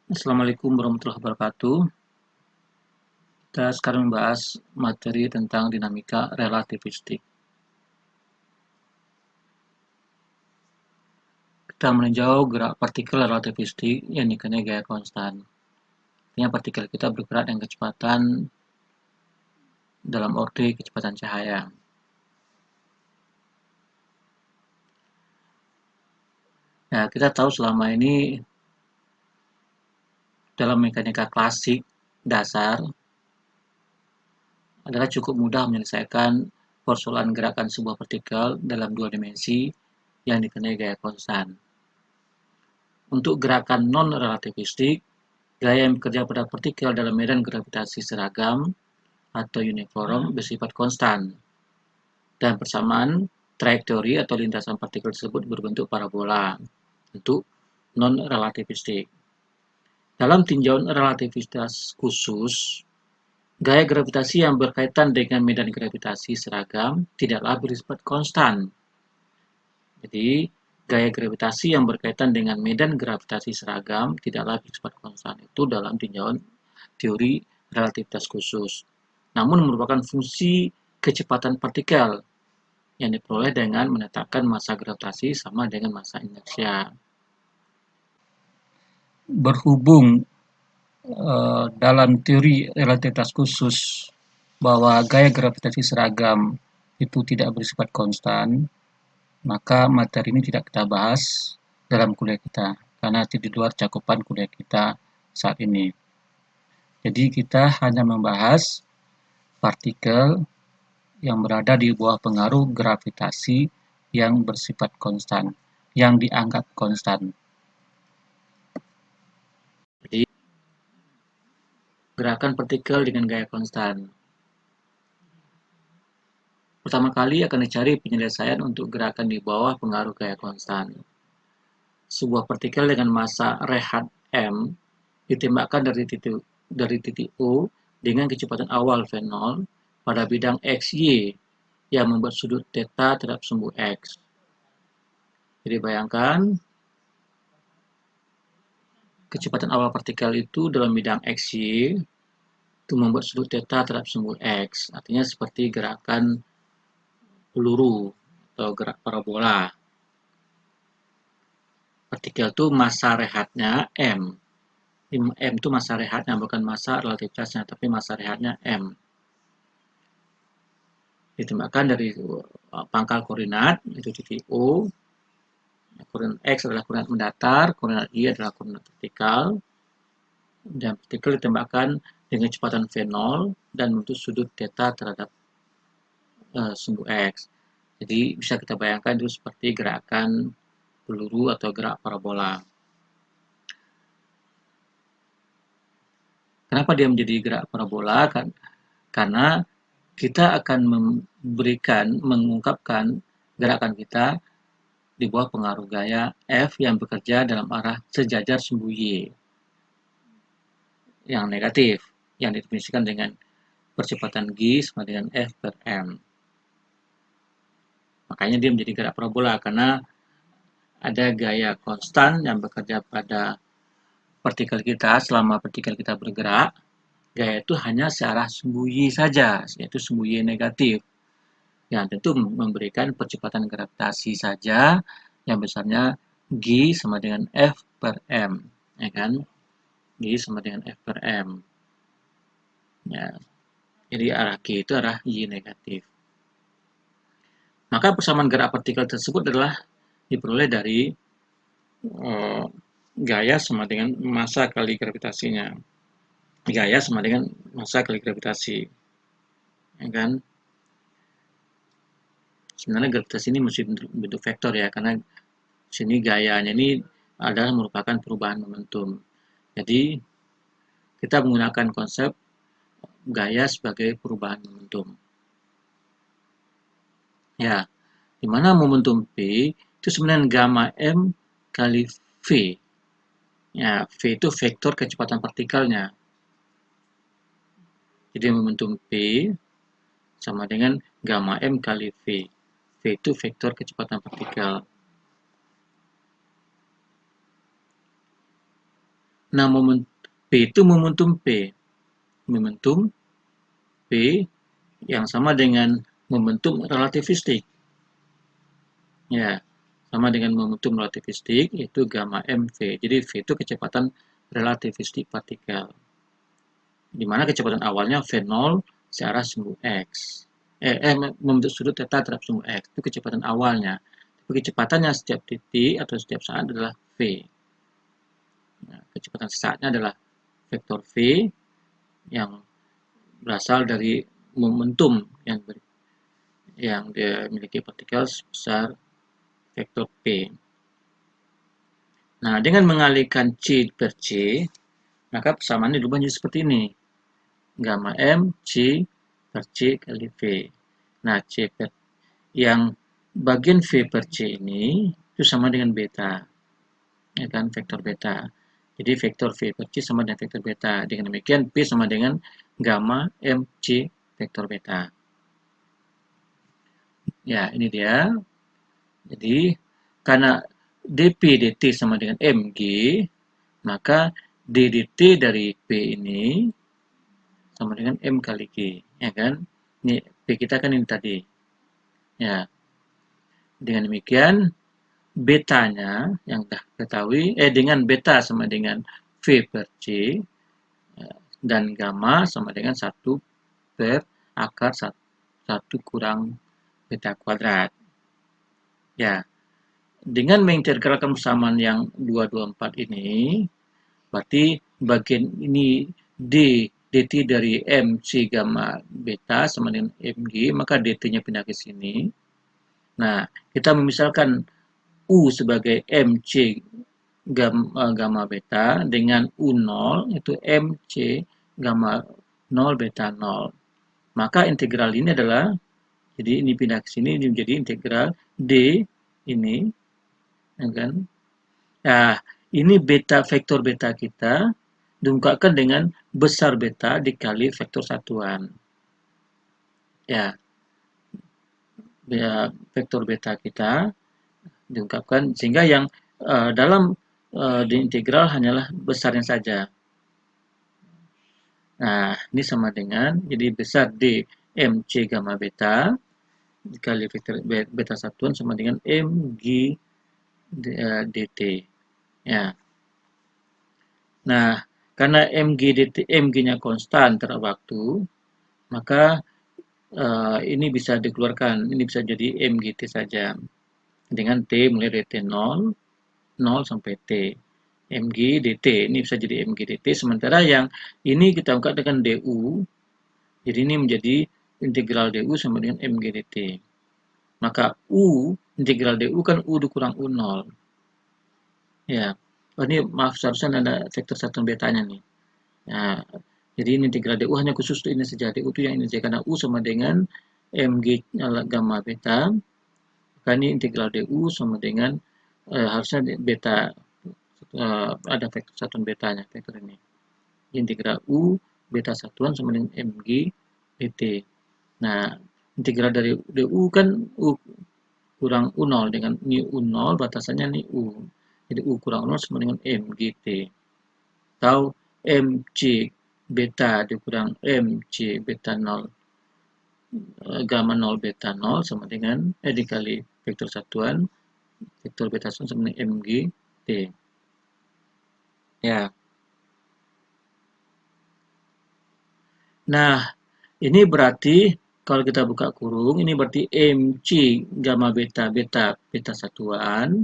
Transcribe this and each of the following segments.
Assalamualaikum warahmatullahi wabarakatuh. Kita sekarang membahas materi tentang dinamika relativistik. Kita meninjau gerak partikel relativistik yang dikenai gaya konstan. Artinya partikel kita bergerak dengan kecepatan dalam orbit kecepatan cahaya. Nah, kita tahu selama ini dalam mekanika klasik dasar adalah cukup mudah menyelesaikan persoalan gerakan sebuah partikel dalam dua dimensi yang dikenai gaya konstan. Untuk gerakan non-relativistik, gaya yang bekerja pada partikel dalam medan gravitasi seragam atau uniform bersifat konstan, dan persamaan trajektori atau lintasan partikel tersebut berbentuk parabola untuk non-relativistik. Dalam tinjauan relativitas khusus, gaya gravitasi yang berkaitan dengan medan gravitasi seragam tidaklah bersifat konstan. Jadi, gaya gravitasi yang berkaitan dengan medan gravitasi seragam tidaklah bersifat konstan. Itu dalam tinjauan teori relativitas khusus. Namun merupakan fungsi kecepatan partikel yang diperoleh dengan menetapkan massa gravitasi sama dengan massa inersia. Berhubung dalam teori relativitas khusus bahwa gaya gravitasi seragam itu tidak bersifat konstan, maka materi ini tidak kita bahas dalam kuliah kita karena di luar cakupan kuliah kita saat ini. Jadi kita hanya membahas partikel yang berada di bawah pengaruh gravitasi yang bersifat konstan, yang dianggap konstan. Jadi, gerakan partikel dengan gaya konstan. Pertama kali akan dicari penyelesaian untuk gerakan di bawah pengaruh gaya konstan. Sebuah partikel dengan massa rehat m ditembakkan dari titik O dengan kecepatan awal V0 pada bidang XY yang membuat sudut theta terhadap sumbu X. Jadi bayangkan kecepatan awal partikel itu dalam bidang XY itu membuat sudut theta terhadap sumbu X. Artinya seperti gerakan peluru atau gerak parabola. Partikel itu massa rehatnya M. M itu massa rehatnya, bukan massa relativitasnya, tapi massa rehatnya M. Ditembakkan dari pangkal koordinat, itu titik O. Koordinat X adalah koordinat mendatar, koordinat Y adalah koordinat vertikal. Dan partikel ditembakkan dengan kecepatan V0 dan membentuk sudut theta terhadap sumbu X. Jadi bisa kita bayangkan itu seperti gerakan peluru atau gerak parabola. Kenapa dia menjadi gerak parabola? Karena kita akan mengungkapkan gerakan kita di bawah pengaruh gaya F yang bekerja dalam arah sejajar sumbu Y yang negatif, yang didefinisikan dengan percepatan G sama dengan F per M. Makanya dia menjadi gerak parabola karena ada gaya konstan yang bekerja pada partikel kita selama partikel kita bergerak. Gaya itu hanya searah sumbu Y saja, yaitu sumbu Y negatif. Yang tentu memberikan percepatan gravitasi saja yang besarnya G sama dengan F per M, ya kan? G sama dengan F per M. Ya. Jadi arah G itu arah Y negatif. Maka persamaan gerak partikel tersebut adalah diperoleh dari gaya sama dengan massa kali gravitasinya. Gaya sama dengan massa kali gravitasi. Ya kan? Sebenarnya gravitasi ini mesti bentuk vektor ya, karena sini gayanya ini adalah merupakan perubahan momentum. Jadi kita menggunakan konsep gaya sebagai perubahan momentum. Ya, di mana momentum P itu sebenarnya gamma M kali V. Ya, V itu vektor kecepatan partikelnya. Jadi momentum P sama dengan gamma M kali V. V itu vektor kecepatan partikel. Nah, P itu momentum P. Momentum P yang sama dengan momentum relativistik. Ya, sama dengan momentum relativistik yaitu gamma mv. Jadi V itu kecepatan relativistik partikel. Di mana kecepatan awalnya V0 searah sumbu X. Membentuk sudut theta terhadap sumbu X. Itu kecepatan awalnya. Tapi kecepatannya setiap titik atau setiap saat adalah V. Nah, kecepatan saatnya adalah vektor V yang berasal dari momentum yang dimiliki partikel sebesar vektor P. Nah, dengan mengalihkan C per C, maka persamaannya dirubah menjadi seperti ini. Gamma M C per C kali V. Nah, C per yang bagian V per C ini itu sama dengan beta. Ya kan, vektor beta. Jadi vektor V per C sama dengan vektor beta. Dengan demikian P sama dengan gamma M C vektor beta. Ya, ini dia. Jadi, karena dP dt sama dengan mg, maka d dt dari P ini sama dengan m kali g, ya kan? Ini P kita kan ini tadi. Ya. Dengan demikian, betanya yang kita ketahui, dengan beta sama dengan V per C, dan gamma sama dengan 1 per akar 1 kurang beta kuadrat. Ya, dengan mengintegralkan persamaan yang 224 ini, berarti bagian ini D dt dari M C gamma beta sama dengan mg, maka dt-nya pindah ke sini. Nah, kita memisalkan U sebagai MC gamma beta dengan U0 itu MC gamma 0 beta 0. Maka integral ini adalah, jadi ini pindah ke sini, ini menjadi integral D ini, ya kan? Nah, ini beta vektor beta kita diungkapkan dengan besar beta dikali vektor satuan. Ya, vektor beta kita diungkapkan sehingga yang dalam diintegral hanyalah besarnya saja. Nah, ini sama dengan jadi besar D MC gamma beta dikali vektor beta satuan sama dengan mg dt. Ya. Nah, karena mg-nya konstan terhadap waktu, maka ini bisa dikeluarkan. Ini bisa jadi mgt saja dengan t mulai dari t0 0 sampai t. mg dt ini bisa jadi mg dt, sementara yang ini kita angkat dengan du, jadi ini menjadi integral du sama dengan mg dt. Maka u integral du kan u dikurang u0. Ya, oh, ini maaf seharusnya ada vektor satuan betanya nih. Nah, jadi ini integral du hanya khusus untuk ini saja. Du itu yang ini saja karena u sama dengan mg gamma beta. Maka ini integral du sama dengan harusnya beta ada vektor satuan betanya, vektor ini. Integral U beta satuan sama dengan mg dt. Nah, integral dari du kan U kurang U0 dengan ini U0 batasannya ini U. Jadi U kurang U0 sama dengan mg t. Atau mc beta dikurang mc beta 0 gamma 0 beta 0 sama dengan dikali vektor satuan vektor beta satuan sama dengan mg t. Ya. Nah, ini berarti kalau kita buka kurung, ini berarti mc gamma beta beta beta satuan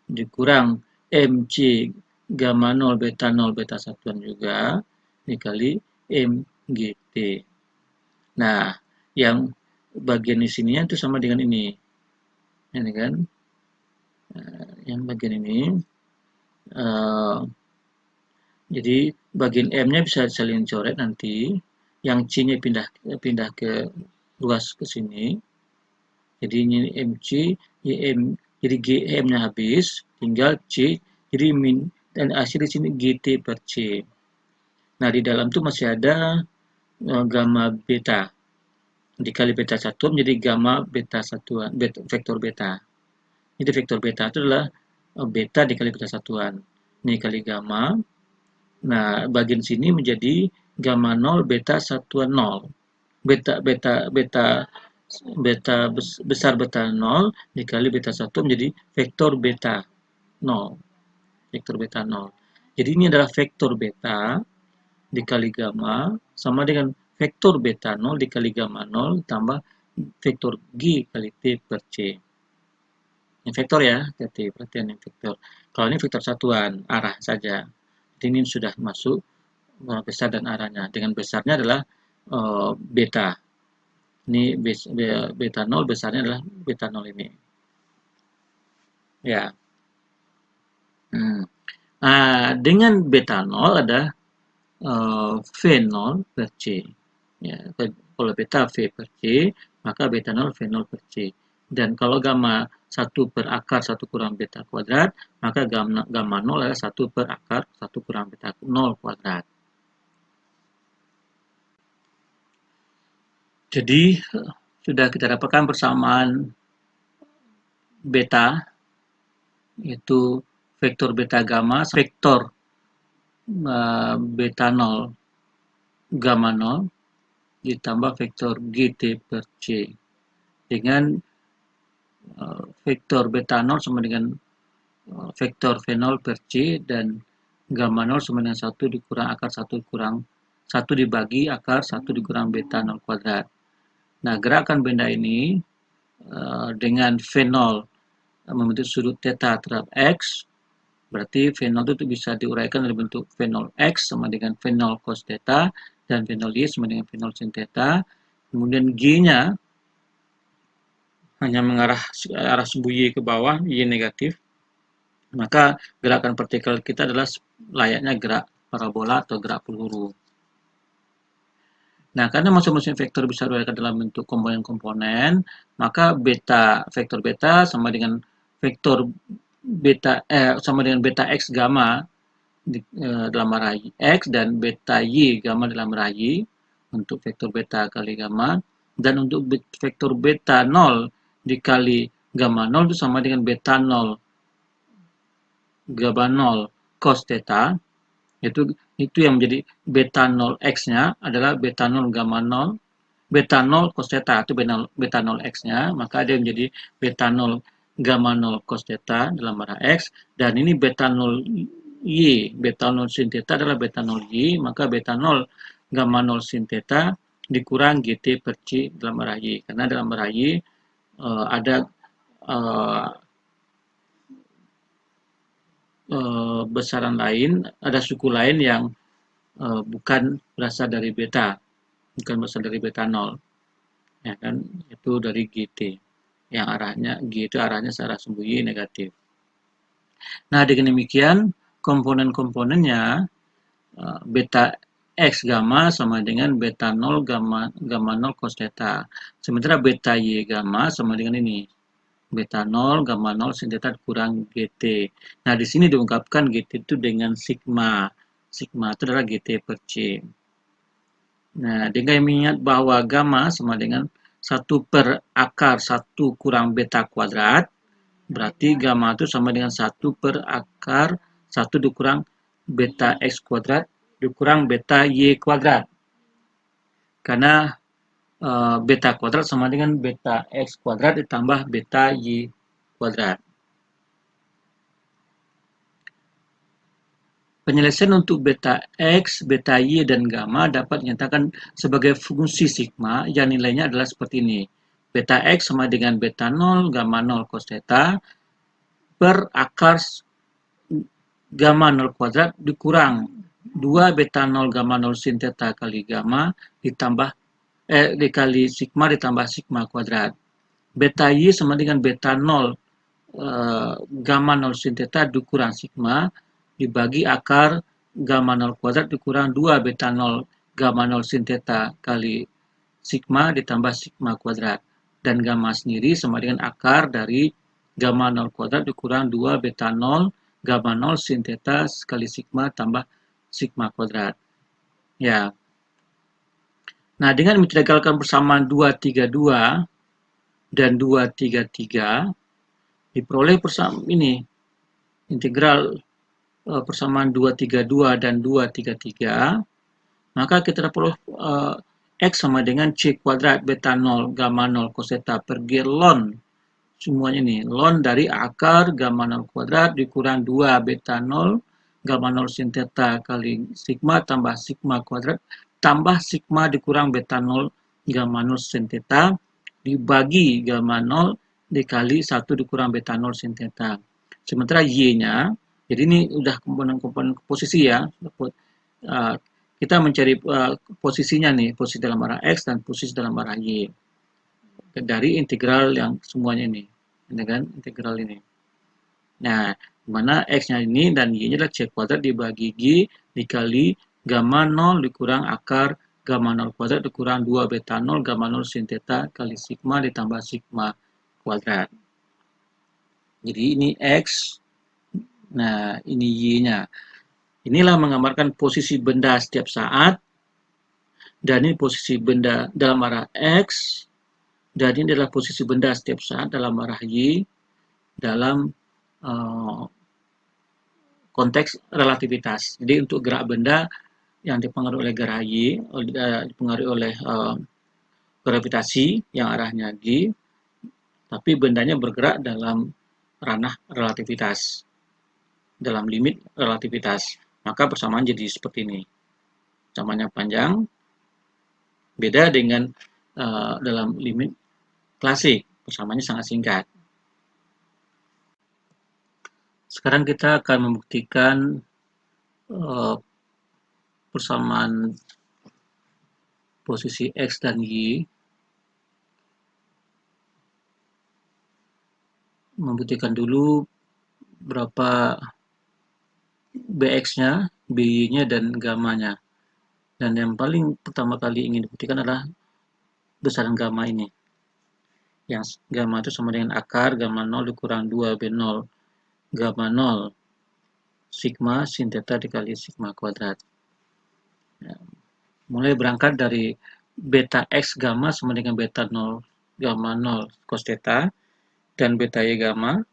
dikurang mc gamma 0 beta satuan juga dikali mgt. Nah, yang bagian di sininya itu sama dengan ini. Ini kan? Yang bagian ini jadi bagian M-nya bisa saling coret nanti, yang C-nya pindah ke luas ke sini. Jadi ini MC, jadi GM-nya habis, tinggal C, jadi dan hasil di sini GT per C. Nah, di dalam itu masih ada gamma beta dikali beta satuan menjadi gamma beta satuan, vektor beta. Jadi vektor beta itu adalah beta dikali beta satuan. Ini kali gamma Nah, bagian sini menjadi gamma 0 beta satuan 0. Beta beta beta beta besar beta 0 dikali beta 1 menjadi vektor beta 0. Vektor beta 0. Jadi ini adalah vektor beta dikali gamma sama dengan vektor beta 0 dikali gamma 0 tambah vektor G kali T per C. Ini vektor ya, hati-hati, perhatian ini vektor. Kalau ini vektor satuan, arah saja. Jadi ini sudah masuk besar dan arahnya. Dengan besarnya adalah beta. Ini beta 0, besarnya adalah beta 0 ini. Ya. Nah, dengan beta 0 ada V0 per C. Ya, kalau beta V per C, maka beta 0 V0 per C. Dan kalau gamma 1 per akar 1 kurang beta kuadrat, maka gamma 0 adalah 1 per akar 1 kurang beta 0 kuadrat. Jadi, sudah kita dapatkan persamaan beta, yaitu vektor beta gamma, vektor beta 0 gamma 0 ditambah vektor GT per C dengan vektor beta 0 sama dengan vektor V0 per C dan gamma 0 sama dengan 1 dikurang akar 1 kurang 1 dibagi akar 1 dikurang beta 0 kuadrat. Nah, gerakan benda ini dengan V0 membentuk sudut theta terhadap X, berarti V0 itu bisa diuraikan dalam bentuk V0 X sama dengan V0 cos theta dan V0 Y sama dengan V0 sin theta. Kemudian G-nya hanya mengarah arah sumbu Y ke bawah, Y negatif. Maka gerakan partikel kita adalah layaknya gerak parabola atau gerak peluru. Nah, karena masing-masing vektor bisa diuraikan dalam bentuk komponen-komponen, maka vektor beta sama dengan vektor beta x gamma dalam arah x dan beta y gamma dalam arah y untuk vektor beta kali gamma, dan untuk vektor beta 0 dikali gamma 0 itu sama dengan beta 0 gamma 0 cos theta. Itu yang menjadi beta 0 x-nya adalah beta 0 gamma 0, beta 0 cos theta itu beta 0 x-nya, maka dia menjadi beta 0 gamma 0 cos theta dalam arah x, dan ini beta 0 y, beta 0 sin theta adalah beta 0 y, maka beta 0 gamma 0 sin theta dikurang gt per c dalam arah y, karena dalam arah y ada besaran lain, ada suku lain yang bukan berasal dari beta, bukan berasal dari beta 0, ya kan, itu dari GT, yang arahnya G itu arahnya searah sumbu Y negatif. Nah, dengan demikian komponen-komponennya beta X gamma sama dengan beta 0 gamma 0 cos theta. Sementara beta Y gamma sama dengan ini, beta 0 gamma 0 sin theta kurang GT. Nah, di sini diungkapkan GT itu dengan sigma. Sigma itu adalah GT per C. Nah, dengan mengingat bahwa gamma sama dengan 1 per akar 1 kurang beta kuadrat, berarti gamma itu sama dengan 1 per akar 1 dikurang beta X kuadrat dikurang beta Y kuadrat. Karena beta kuadrat sama dengan beta X kuadrat ditambah beta Y kuadrat. Penyelesaian untuk beta X, beta Y, dan gamma dapat dinyatakan sebagai fungsi sigma yang nilainya adalah seperti ini. Beta X sama dengan beta 0 gamma 0 cos theta per akar gamma 0 kuadrat dikurang 2 beta 0 gamma 0 sin theta kali gamma ditambah dikali sigma ditambah sigma kuadrat. Beta Y sama dengan beta 0 gamma 0 sin theta dikurang sigma dibagi akar gamma 0 kuadrat dikurang 2 beta 0 gamma 0 sin theta kali sigma ditambah sigma kuadrat. Dan gamma sendiri sama dengan akar dari gamma 0 kuadrat dikurang 2 beta 0 gamma 0 sin theta kali sigma tambah sigma kuadrat. Ya. Nah, dengan mentegalkan persamaan 232 dan 233 diperoleh persamaan ini integral persamaan 232 dan 233, maka kita perlu X sama dengan C kuadrat beta 0 gamma 0 cos theta per G ln semuanya nih, ln dari akar gamma 0 kuadrat dikurang 2 beta 0 gamma 0 sin theta kali sigma tambah sigma kuadrat tambah sigma dikurang beta 0 gamma 0 sin theta dibagi gamma 0 dikali 1 dikurang beta 0 sin theta. Sementara Y-nya, jadi ini udah komponen-komponen posisi ya. Kita mencari posisinya nih, posisi dalam arah X dan posisi dalam arah Y. Dari integral yang semuanya ini kan integral ini. Nah, mana X-nya ini dan Y-nya adalah C kuadrat dibagi G dikali gamma 0 dikurang akar gamma 0 kuadrat dikurang 2 beta 0 gamma 0 sin theta kali sigma ditambah sigma kuadrat. Jadi ini X, nah ini Y-nya. Inilah menggambarkan posisi benda setiap saat, dan ini posisi benda dalam arah X, dan ini adalah posisi benda setiap saat dalam arah Y, dalam konteks relativitas. Jadi untuk gerak benda yang dipengaruhi oleh gerak Y, dipengaruhi oleh gravitasi yang arahnya G, tapi bendanya bergerak dalam ranah relativitas, dalam limit relativitas. Maka persamaan jadi seperti ini. Persamaannya panjang, beda dengan dalam limit klasik, persamaannya sangat singkat. Sekarang kita akan membuktikan persamaan posisi X dan Y. Membuktikan dulu berapa Bx-nya, By-nya, dan gamma-nya. Dan yang paling pertama kali ingin dibuktikan adalah besaran gamma ini. Yang gamma itu sama dengan akar gamma 0 dikurang 2 B0 gamma 0 sigma sin theta dikali sigma kuadrat. Ya. Mulai berangkat dari beta X gamma sama dengan beta 0 gamma 0 cos theta dan beta Y gamma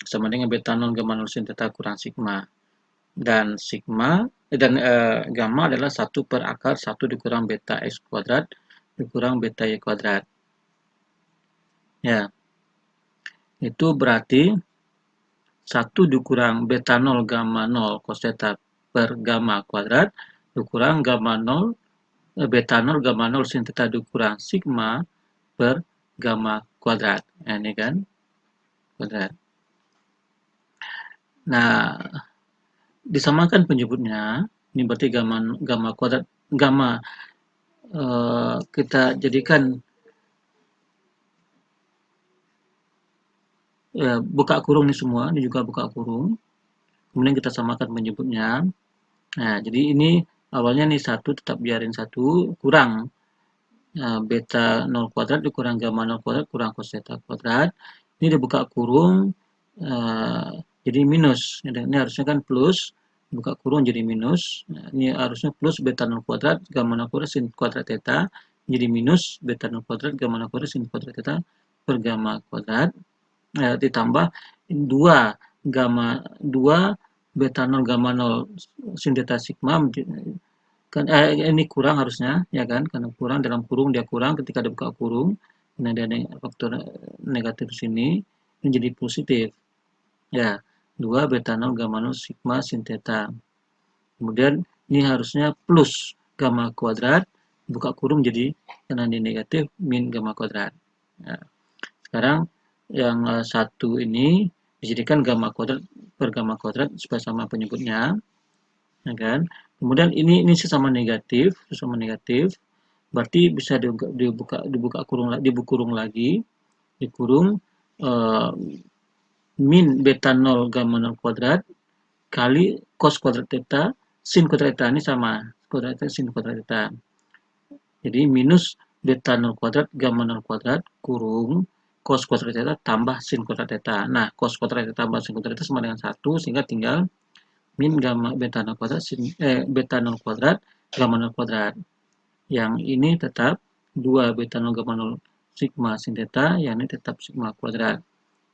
sama dengan beta 0 gamma 0 sin theta kurang sigma. Dan sigma dan gamma adalah 1 per akar 1 dikurang beta X kuadrat dikurang beta Y kuadrat. Ya. Itu berarti 1 dikurang beta 0 gamma 0 cos theta per gamma kuadrat dikurang gamma 0 beta 0 gamma 0 sin theta dikurang sigma per gamma kuadrat. Nah, ini kan kuadrat. Nah, disamakan penyebutnya. Ini berarti gamma kuadrat gamma kita jadikan buka kurung ini semua, ini juga buka kurung. Kemudian kita samakan penyebutnya. Nah, jadi ini awalnya nih 1 tetap biarin 1 kurang beta 0 kuadrat dikurang gamma 0 kuadrat kurang cos theta kuadrat. Ini dibuka kurung jadi minus. Ini harusnya kan plus, buka kurung jadi minus. Nah, ini harusnya plus beta 0 kuadrat gamma 0 kuadrat sin kuadrat theta jadi minus beta 0 kuadrat gamma 0 kuadrat sin kuadrat theta per gamma kuadrat. Ditambah 2 gamma 2 beta 0 gamma 0 sin theta sigma kan ini kurang harusnya ya kan, karena kurang dalam kurung dia kurang ketika dibuka kurung. Nah, ada faktor negatif sini menjadi positif ya, 2 beta 0 gamma 0 sigma sin theta. Kemudian ini harusnya plus gamma kuadrat buka kurung jadi karena ini negatif min gamma kuadrat. Nah, sekarang yang satu ini dijadikan gamma kuadrat per gamma kuadrat supaya sama penyebutnya, ya kan? Kemudian ini sesama negatif, berarti bisa dibuka kurung lagi, dikurung min beta 0 gamma 0 kuadrat kali cos kuadrat theta sin kuadrat theta, ini sama kuadrat theta sin kuadrat theta. Jadi minus beta 0 kuadrat gamma 0 kuadrat kurung cos kuadrat theta tambah sin kuadrat theta. Nah, cos kuadrat theta tambah sin kuadrat theta sama dengan 1 sehingga tinggal min gamma beta 0 kuadrat beta 0 kuadrat gamma 0 kuadrat. Yang ini tetap 2 beta 0 gamma 0 sigma sin theta, yang ini tetap sigma kuadrat.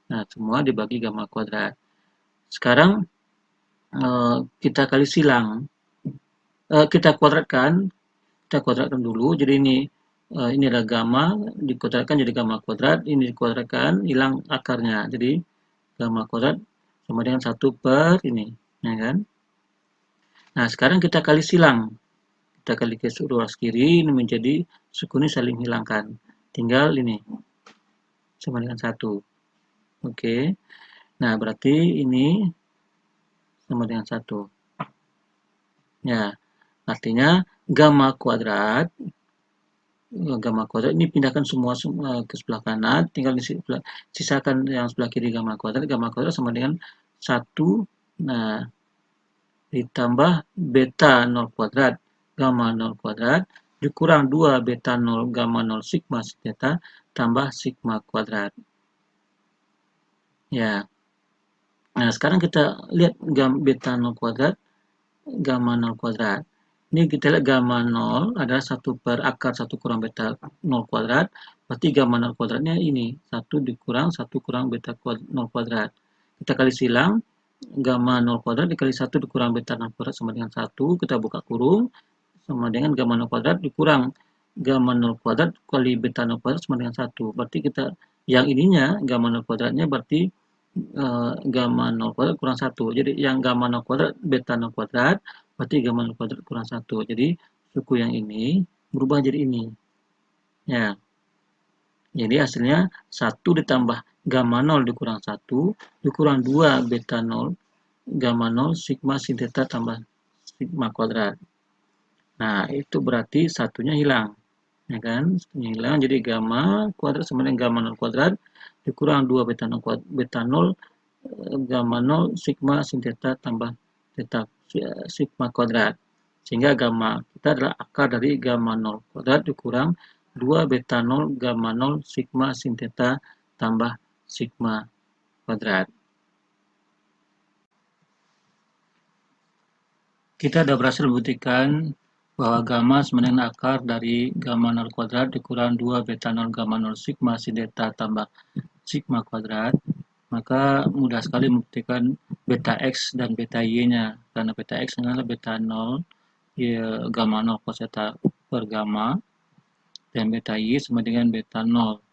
Nah, semua dibagi gamma kuadrat. Sekarang kita kali silang, kita kuadratkan dulu. Jadi ini adalah gamma dikuadratkan jadi gamma kuadrat, ini dikuadratkan hilang akarnya. Jadi gamma kuadrat sama dengan 1 per ini, ya kan? Nah, sekarang kita kali silang. Kita kali ke ruas kiri, ini menjadi suku ini saling hilangkan. Tinggal ini sama dengan 1. Oke. Nah, berarti ini sama dengan 1. Ya, artinya gamma kuadrat ini pindahkan semua ke sebelah kanan, tinggal sisakan yang sebelah kiri gamma kuadrat sama dengan 1, nah, ditambah beta 0 kuadrat, gamma 0 kuadrat, dikurang 2 beta 0 gamma 0 sigma theta tambah sigma kuadrat. Ya. Nah, sekarang kita lihat beta 0 kuadrat, gamma 0 kuadrat. Ini kita lihat gamma 0 adalah 1 per akar 1 kurang beta 0 kuadrat, berarti gamma 0 kuadratnya ini, 1 dikurang 1 kurang beta 0 kuadrat. Kita kali silang, gamma 0 kuadrat dikali 1 dikurang beta 0 kuadrat sama dengan 1, kita buka kurung, sama dengan gamma 0 kuadrat dikurang gamma 0 kuadrat kali beta 0 kuadrat sama dengan 1. Berarti kita, yang ininya, gamma 0 kuadratnya berarti gamma 0 kuadrat kurang 1. Jadi yang gamma 0 kuadrat beta 0 kuadrat berarti gamma 0 kuadrat kurang 1. Jadi suku yang ini berubah jadi ini. Ya. Jadi hasilnya 1 ditambah gamma 0 dikurang 1 dikurang 2 beta 0 gamma 0 sigma sin theta tambah sigma kuadrat. Nah, itu berarti satunya hilang. Ya kan? Satunya hilang. Jadi gamma kuadrat sama dengan gamma 0 kuadrat dikurang 2 beta 0 beta 0 gamma 0 sigma sin theta tambah theta sigma kuadrat. Sehingga gamma kita adalah akar dari gamma 0 kuadrat dikurang 2 beta 0 gamma 0 sigma sin theta tambah sigma kuadrat. Kita sudah berhasil membuktikan bahwa gamma sama dengan akar dari gamma 0 kuadrat dikurang 2 beta 0 gamma 0 sigma sin theta tambah sigma kuadrat. Maka mudah sekali membuktikan beta X dan beta Y-nya. Karena beta X adalah beta 0 ya, gamma 0 cos theta per gamma. Dan beta Y sama dengan beta 0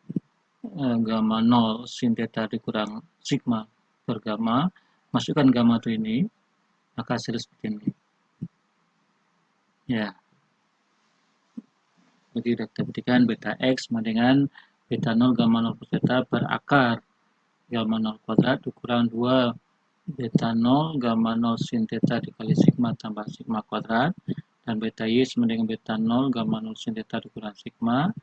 gamma 0 sin theta dikurang sigma per gamma. Masukkan gamma itu ini, maka hasil seperti ini. Ya. Jadi kita buktikan beta X sama dengan beta 0 gamma 0 cos theta per akar gamma 0 kuadrat dikurang 2 beta 0 gamma 0 sin theta dikali sigma tambah sigma kuadrat, dan beta Y sama dengan beta 0 gamma 0 sin theta dikurang sigma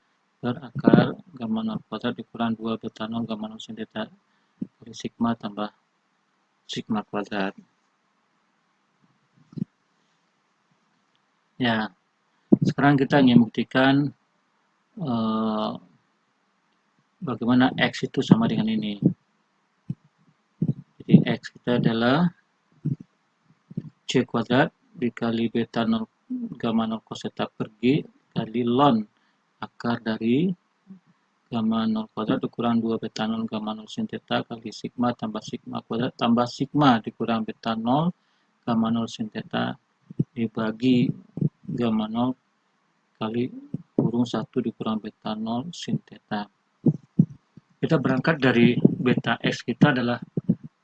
per akar gamma 0 kuadrat dikurang 2 beta 0 gamma 0 sin theta dikali sigma tambah sigma kuadrat. Ya, sekarang kita ingin buktikan bagaimana X itu sama dengan ini. Jadi X kita adalah C kuadrat dikali beta 0 gamma 0 cos theta per G kali ln akar dari gamma 0 kuadrat dikurang 2 beta 0 gamma 0 sin theta kali sigma tambah sigma kuadrat tambah sigma dikurang beta 0 gamma 0 sin theta dibagi gamma 0 kali kurung 1 dikurang beta 0 sin theta. Kita berangkat dari beta X kita adalah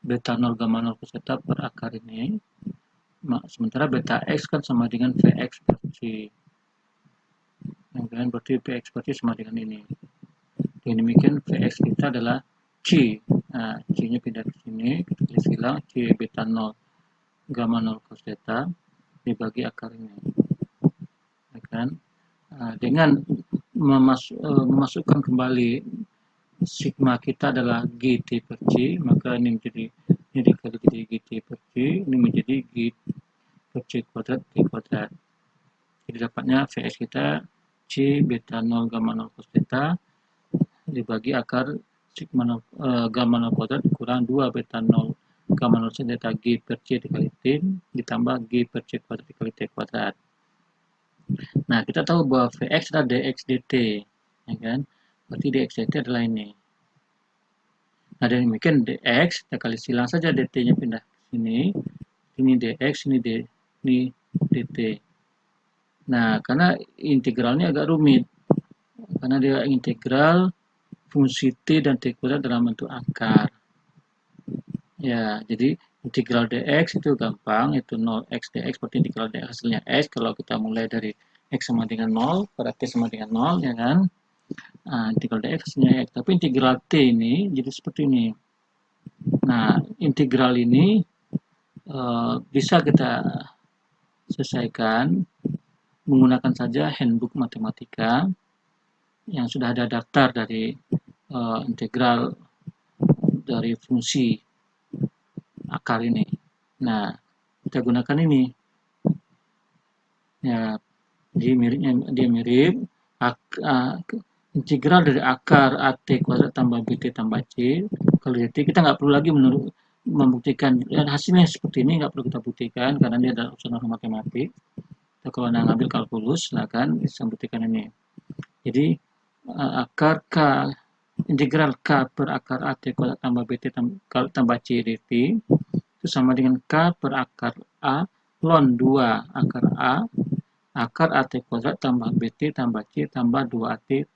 beta 0 gamma 0 cos theta per akar ini. Sementara beta X kan sama dengan Vx per C. Yang lain berarti Vx per C sama dengan ini. Dengan demikian Vx kita adalah C. Nah, C-nya pindah ke sini, kita tulis hilang C beta 0 gamma 0 cos theta dibagi akar ini. Ya kan? Nah, dengan memasukkan kembali sigma kita adalah GT per C, maka ini menjadi ini dikali jadi GT per C, ini menjadi G per C kuadrat T kuadrat. Jadi dapatnya Vx kita C beta 0 gamma 0 cos theta dibagi akar sigma 0, gamma 0 kuadrat kurang 2 beta 0 gamma 0 sin theta G per C dikali T ditambah G per C kuadrat dikali T kuadrat. Nah, kita tahu bahwa Vx adalah dx dt, ya kan? Berarti dx dt adalah ini. Nah, dengan demikian dx kita kali silang saja dt-nya pindah ke sini, ini dx, ini dt. Nah, karena integralnya agak rumit, karena dia integral fungsi t dan t kuadrat dalam bentuk akar. Ya, jadi integral dx itu gampang, itu 0x dx seperti integral dx hasilnya x. Kalau kita mulai dari x sama dengan 0, pada t sama dengan 0, ya kan? Nah, integral dx hasilnya x. Tapi integral t ini jadi seperti ini. Nah, integral ini bisa kita selesaikan menggunakan saja handbook matematika yang sudah ada daftar dari integral dari fungsi akar ini. Nah, kita gunakan ini. Ya, dia mirip integral dari akar AT kuadrat tambah BT tambah C. Kalau DT kita nggak perlu lagi membuktikan hasilnya seperti ini, nggak perlu kita buktikan karena dia adalah urusan matematik. Kalau Anda ngambil kalkulus, silakan bisa buktikan ini. Jadi akar K, integral K per akar AT kuadrat tambah BT tambah C dt itu sama dengan K per akar A ln 2 akar A akar AT kuadrat tambah BT tambah C tambah 2AT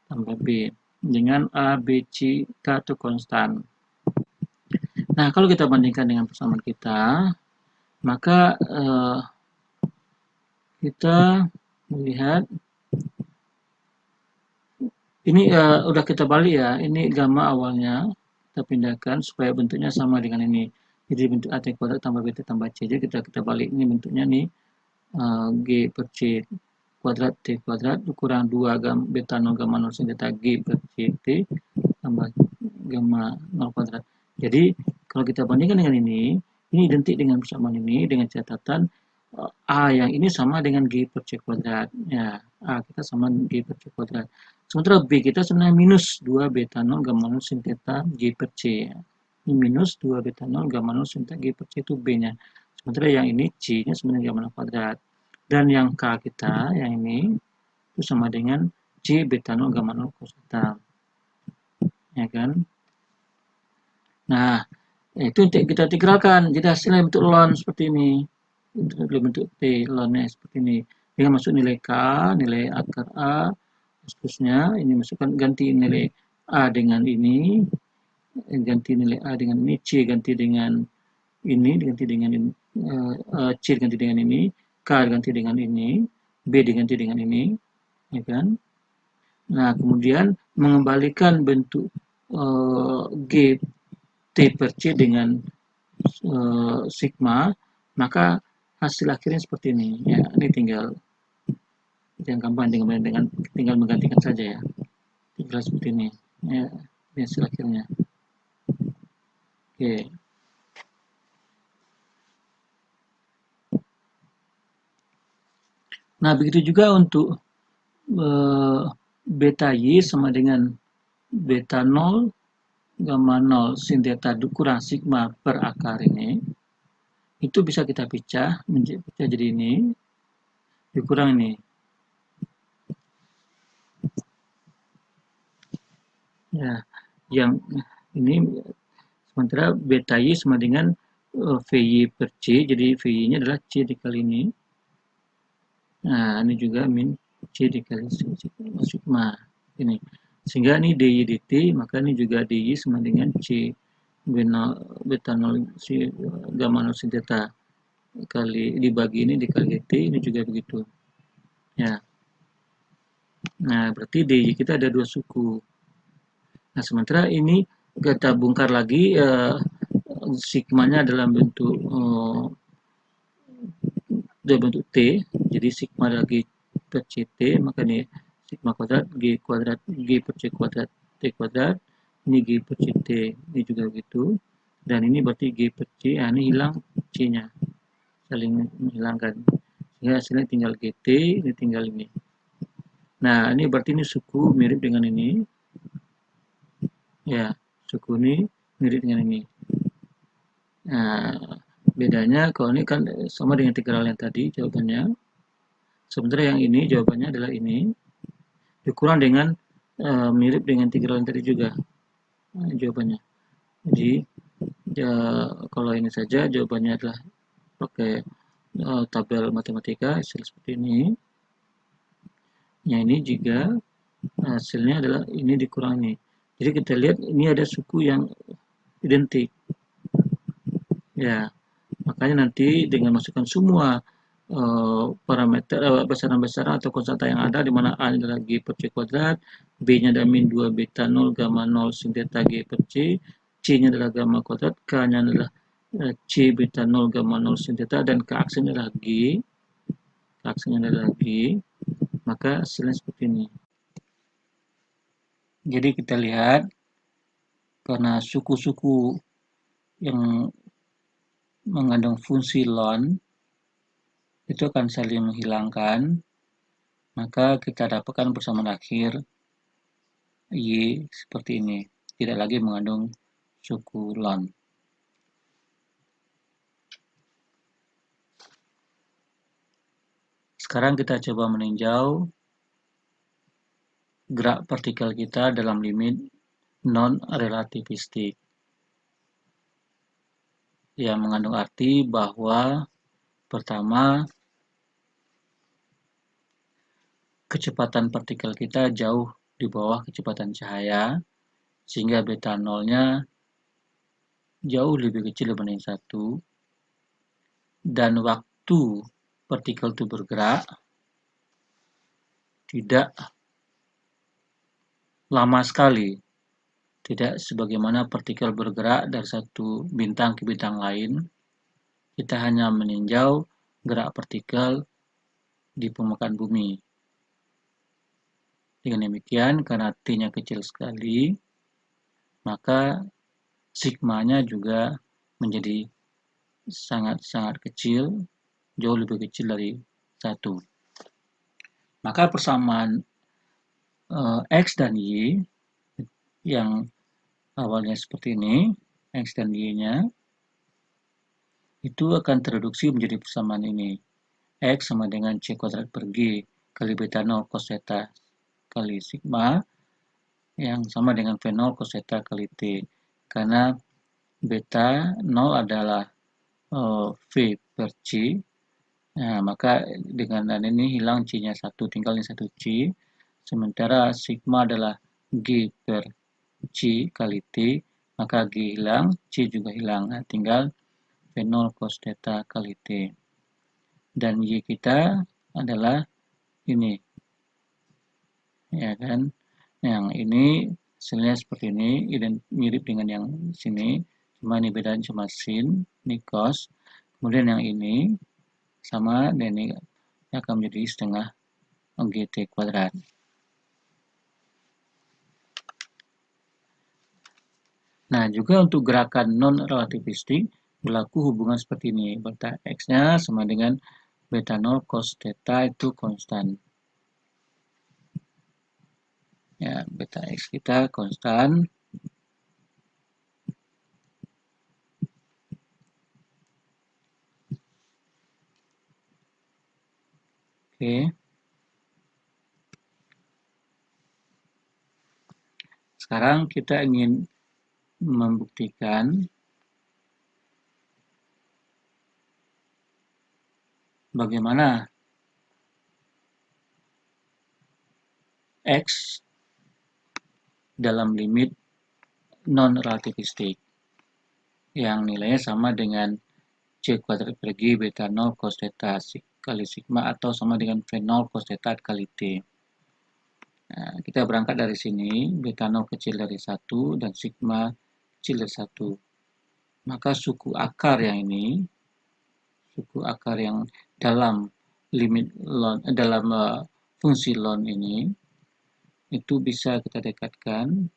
tambah B dengan A, B, C, K itu konstan. Nah, kalau kita bandingkan dengan persamaan kita, maka kita melihat ini udah kita balik ya, ini gamma awalnya kita pindahkan supaya bentuknya sama dengan ini. Jadi bentuk AT kuadrat tambah BT tambah C. Jadi kita balik, ini bentuknya nih G per C kuadrat T kuadrat kurang 2 beta 0 gamma 0 sin theta G per C T tambah gamma 0 kuadrat. Jadi kalau kita bandingkan dengan ini identik dengan persamaan ini dengan catatan A yang ini sama dengan G per C kuadrat. Ya, A kita sama G per C kuadrat. Sementara B kita sebenarnya minus 2 beta 0 gamma 0 sin theta G per C. Ini minus 2 beta 0 gamma 0 sin theta G per C itu B-nya. Sementara yang ini C-nya sebenarnya gamma 0 kuadrat. Dan yang K kita, yang ini, itu sama dengan C beta 0 gamma 0 cos theta. Ya kan? Nah, itu kita integralkan. Jadi hasilnya bentuk ln seperti ini. Bentuk T, ln-nya seperti ini. Dengan masuk nilai K, nilai akar A, seterusnya. Ini masukkan ganti nilai A dengan ini. Ganti nilai A dengan ini. C ganti dengan ini. Diganti dengan ini. C diganti dengan ini. K diganti dengan ini. B diganti dengan ini. Ya kan? Nah, kemudian mengembalikan bentuk G T per C dengan sigma, maka hasil akhirnya seperti ini. Ya, ini tinggal yang gampang tinggal menggantikan saja ya. Tinggal seperti ini. Ya, ini hasil akhirnya. Oke. Nah, begitu juga untuk beta Y sama dengan beta 0 gamma 0 sin theta kurang sigma per akar ini. Itu bisa kita pecah jadi ini dikurang ini. Ya, yang ini sementara beta Y sama dengan VY per C, jadi VY-nya adalah C dikali ini. Nah, ini juga min C dikali sigma ini. Sehingga ini DY dt, maka ini juga DY sama dengan C beta 0 gamma 0 sin theta kali dibagi ini dikali dt, ini juga begitu. Ya. Nah, berarti DY kita ada dua suku. Nah, sementara ini kita bongkar lagi sigmanya dalam bentuk T, jadi sigma lagi per CT, maka ini sigma kuadrat G kuadrat G per C kuadrat T kuadrat, ini G per CT, ini juga begitu, dan ini berarti G per C, nah ini hilang C-nya, saling menghilangkan, sehingga hasilnya tinggal GT, ini tinggal ini. Nah, ini berarti ini suku mirip dengan ini, ya, suku ini mirip dengan ini. Nah, bedanya kalau ini kan sama dengan integral yang tadi jawabannya. Sementara yang ini jawabannya adalah ini. Dikurang dengan mirip dengan integral yang tadi juga. Jawabannya. Jadi kalau ini saja jawabannya adalah pakai tabel matematika hasil seperti ini. Yang ini juga hasilnya adalah ini dikurangi. Jadi kita lihat ini ada suku yang identik. Ya, makanya nanti dengan masukkan semua parameter besaran-besaran atau konstanta yang ada di mana A adalah G per C kuadrat, B-nya adalah min 2 beta 0 gamma 0 sin theta G per C, C-nya adalah gamma kuadrat, K-nya adalah C beta 0 gamma 0 sin theta, dan K aksennya adalah G, maka hasilnya seperti ini. Jadi kita lihat karena suku-suku yang mengandung fungsi ln itu akan saling menghilangkan, maka kita dapatkan persamaan akhir Y seperti ini, tidak lagi mengandung suku ln. Sekarang kita coba meninjau gerak partikel kita dalam limit non-relativistik, yang mengandung arti bahwa pertama, kecepatan partikel kita jauh di bawah kecepatan cahaya, sehingga beta nolnya jauh lebih kecil dibanding 1, dan waktu partikel itu bergerak tidak lama sekali, tidak sebagaimana partikel bergerak dari satu bintang ke bintang lain. Kita hanya meninjau gerak partikel di permukaan bumi. Dengan demikian, karena T-nya kecil sekali, maka sigma-nya juga menjadi sangat-sangat kecil, jauh lebih kecil dari 1. Maka persamaan X dan Y yang awalnya seperti ini, X dan Y-nya, itu akan tereduksi menjadi persamaan ini. X sama dengan C kuadrat per G kali beta 0 cos theta kali sigma, yang sama dengan V0 cos theta kali T. Karena beta 0 adalah V per C, nah, maka dengan ini hilang C-nya 1, tinggal ini 1 C. Sementara sigma adalah G per C kali T, maka G hilang, C juga hilang. Nah, tinggal V0 cos theta kali T. Dan Y kita adalah ini. Ya kan? Yang ini hasilnya seperti ini, mirip dengan yang sini. Cuma ini bedanya cuma sin, ini cos. Kemudian yang ini sama, dan ini akan menjadi setengah GT kuadrat. Nah, juga untuk gerakan non-relativistik berlaku hubungan seperti ini. Beta X-nya sama dengan beta 0 cos theta itu konstan. Ya, beta X kita konstan. Oke. Sekarang kita ingin membuktikan bagaimana X dalam limit non-relativistik yang nilainya sama dengan C kuadrat per G beta 0 cos theta kali sigma atau sama dengan V0 cos theta kali T. Nah, kita berangkat dari sini, beta 0 kecil dari 1 dan sigma kecil dari 1. Maka suku akar yang ini, suku akar yang dalam limit ln, dalam fungsi ln ini, itu bisa kita dekatkan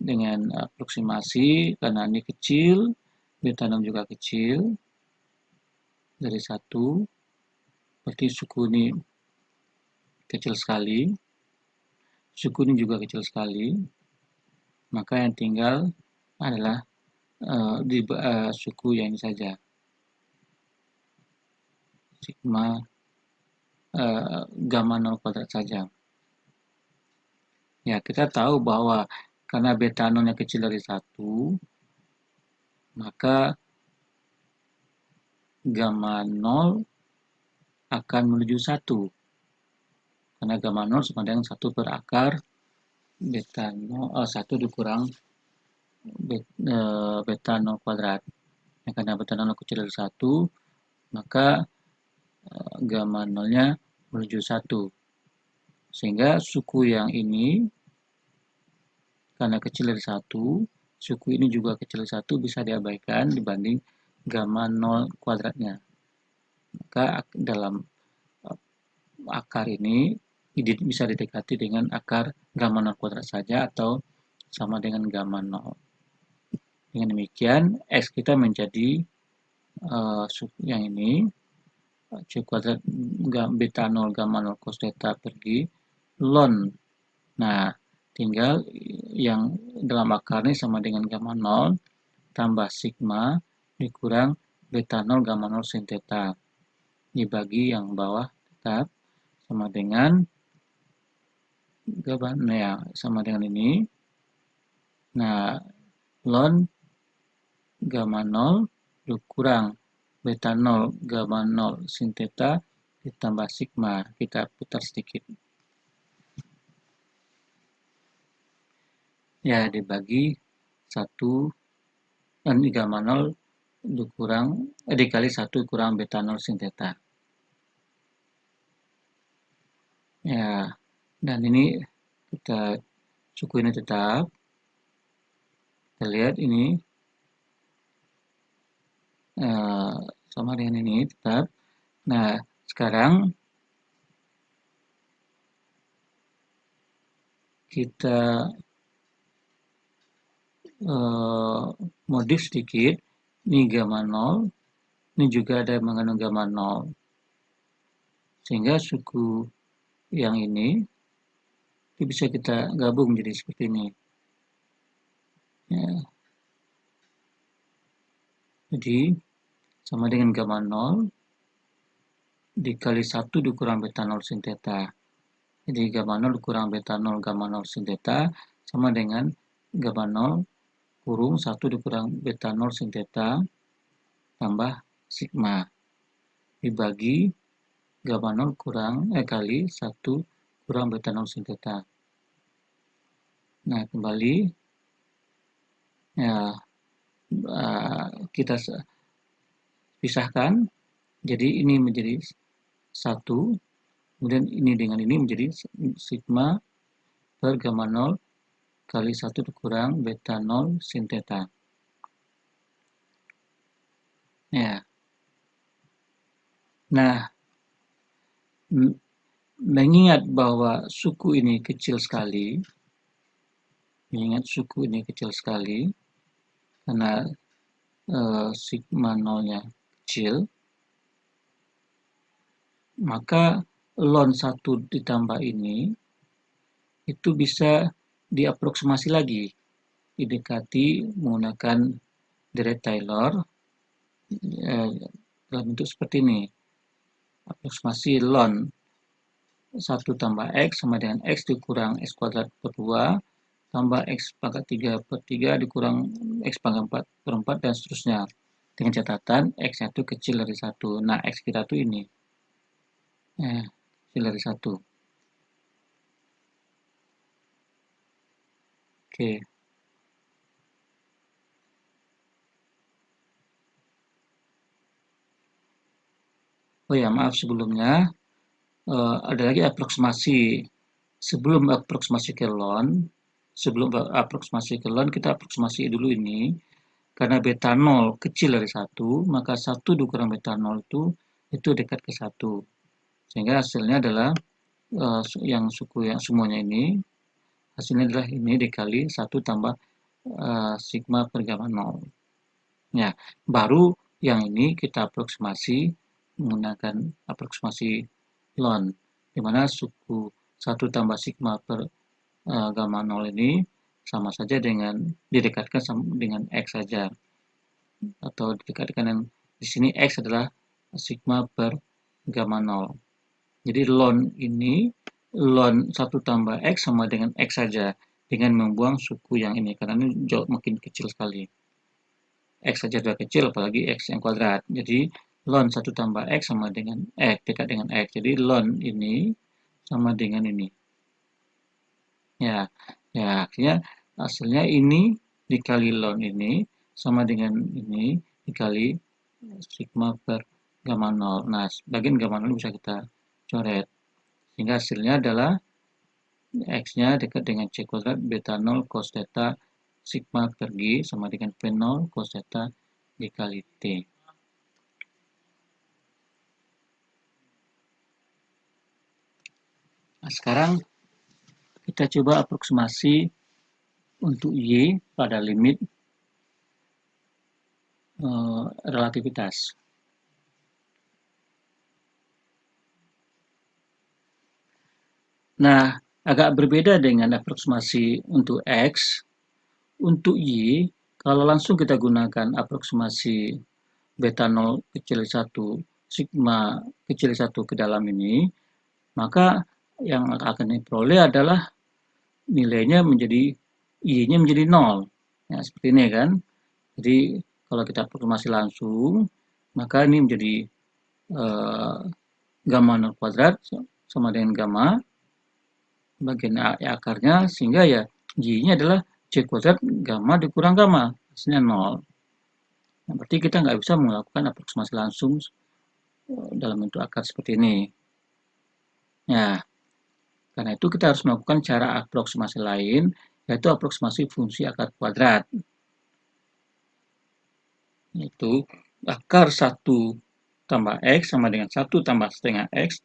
dengan aproksimasi, karena ini kecil, beta 6 juga kecil dari 1, berarti suku ini kecil sekali, suku ini juga kecil sekali, maka yang tinggal adalah suku yang ini saja, sigma gamma 0 kuadrat saja. Ya, kita tahu bahwa karena beta 0 yang kecil dari 1, maka gamma 0 akan menuju 1. Karena gamma 0 sama dengan 1 per akar beta 1 dikurang beta 0 kuadrat. Karena beta 0 kecil dari 1, maka gamma 0-nya menuju 1. Sehingga suku yang ini, karena kecil dari 1, suku ini juga kecil dari 1 bisa diabaikan dibanding gamma 0 kuadratnya. Maka dalam akar ini bisa didekati dengan akar gamma 0 kuadrat saja atau sama dengan gamma 0. Dengan demikian, X kita menjadi yang ini, C kuadrat beta 0 gamma 0 cos theta pergi ln. Nah, tinggal yang dalam akar ini sama dengan gamma 0 tambah sigma dikurang beta 0 gamma 0 sin theta. Dibagi yang bawah tetap sama dengan sama dengan ini. Nah, ln gamma 0 dikurang beta 0 gamma 0 sin theta ditambah sigma. Kita putar sedikit. Ya, dibagi 1 gamma 0 dikali 1 kurang beta 0 sin theta. Ya, dan ini suku ini tetap. Kita lihat ini sama dengan ini tetap. Nah, sekarang kita modif sedikit. Ini gamma 0, ini juga ada mengandung gamma 0. Sehingga suku yang ini bisa kita gabung jadi seperti ini. Ya. Jadi, sama dengan gamma 0 dikali 1 dikurang beta 0 sin theta. Jadi, gamma 0 dikurang beta 0 gamma 0 sin theta sama dengan gamma 0 kurung 1 dikurang beta 0 sin theta tambah sigma. Dibagi gamma 0 kali 1 kurang beta 0 sin theta. Nah, kembali. Ya, kita pisahkan. Jadi, ini menjadi 1. Kemudian ini dengan ini menjadi sigma per gamma 0 kali 1 dikurang beta 0 sin theta. Ya. Nah, mengingat bahwa suku ini kecil sekali, karena sigma 0-nya kecil, maka ln 1 ditambah ini itu bisa diaproksimasi lagi, didekati menggunakan Dirac-Taylor dalam bentuk seperti ini. Aproksimasi ln 1 tambah X sama dengan X dikurang X kuadrat per 2 tambah X pangkat 3 per 3 dikurang X pangkat 4 per 4 dan seterusnya. Dengan catatan X-nya itu kecil dari 1. Nah, X kita itu ini. Kecil dari 1. Oke. Oh ya, maaf sebelumnya. Ada lagi aproksimasi. Sebelum aproksimasi ke ln, kita aproksimasi dulu ini. Karena beta 0 kecil dari 1, maka 1 dikurang beta 0 itu dekat ke 1. Sehingga hasilnya adalah yang suku yang semuanya ini, hasilnya adalah ini dikali 1 tambah sigma per gamma 0. Ya, baru yang ini kita aproksimasi menggunakan aproksimasi ln, di mana suku 1 tambah sigma per gamma 0 ini sama saja dengan didekatkan dengan X saja. Atau didekatkan dengan di sini X adalah sigma per gamma 0. Jadi ln 1 tambah X sama dengan X saja dengan membuang suku yang ini karena ini jauh makin kecil sekali. X saja sudah kecil apalagi X yang kuadrat. Jadi ln 1 tambah X sama dengan X, dekat dengan X. Jadi ln ini sama dengan ini. Ya, ya akhirnya hasilnya ini dikali ln ini sama dengan ini dikali sigma per gamma 0. Nah, bagian gamma 0 bisa kita coret. Sehingga hasilnya adalah X-nya dekat dengan C kuadrat beta 0 cos theta sigma per G sama dengan P0 cos theta dikali T. Nah, sekarang kita coba aproksimasi untuk Y pada limit relativitas. Nah, agak berbeda dengan aproksimasi untuk X. Untuk Y, kalau langsung kita gunakan aproksimasi beta 0 kecil 1 sigma kecil 1 ke dalam ini, maka yang akan diperoleh adalah nilainya menjadi Y-nya menjadi 0. Ya, seperti ini kan. Jadi kalau kita aproksimasi langsung, maka ini menjadi gamma 0 kuadrat sama dengan gamma bagian akarnya, sehingga ya Y-nya adalah C kuadrat gamma dikurang gamma, hasilnya 0. Nah, berarti kita nggak bisa melakukan aproksimasi langsung dalam bentuk akar seperti ini. Ya, karena itu kita harus melakukan cara aproksimasi lain, yaitu aproksimasi fungsi akar kuadrat. Yaitu akar 1 tambah X sama dengan 1 tambah setengah X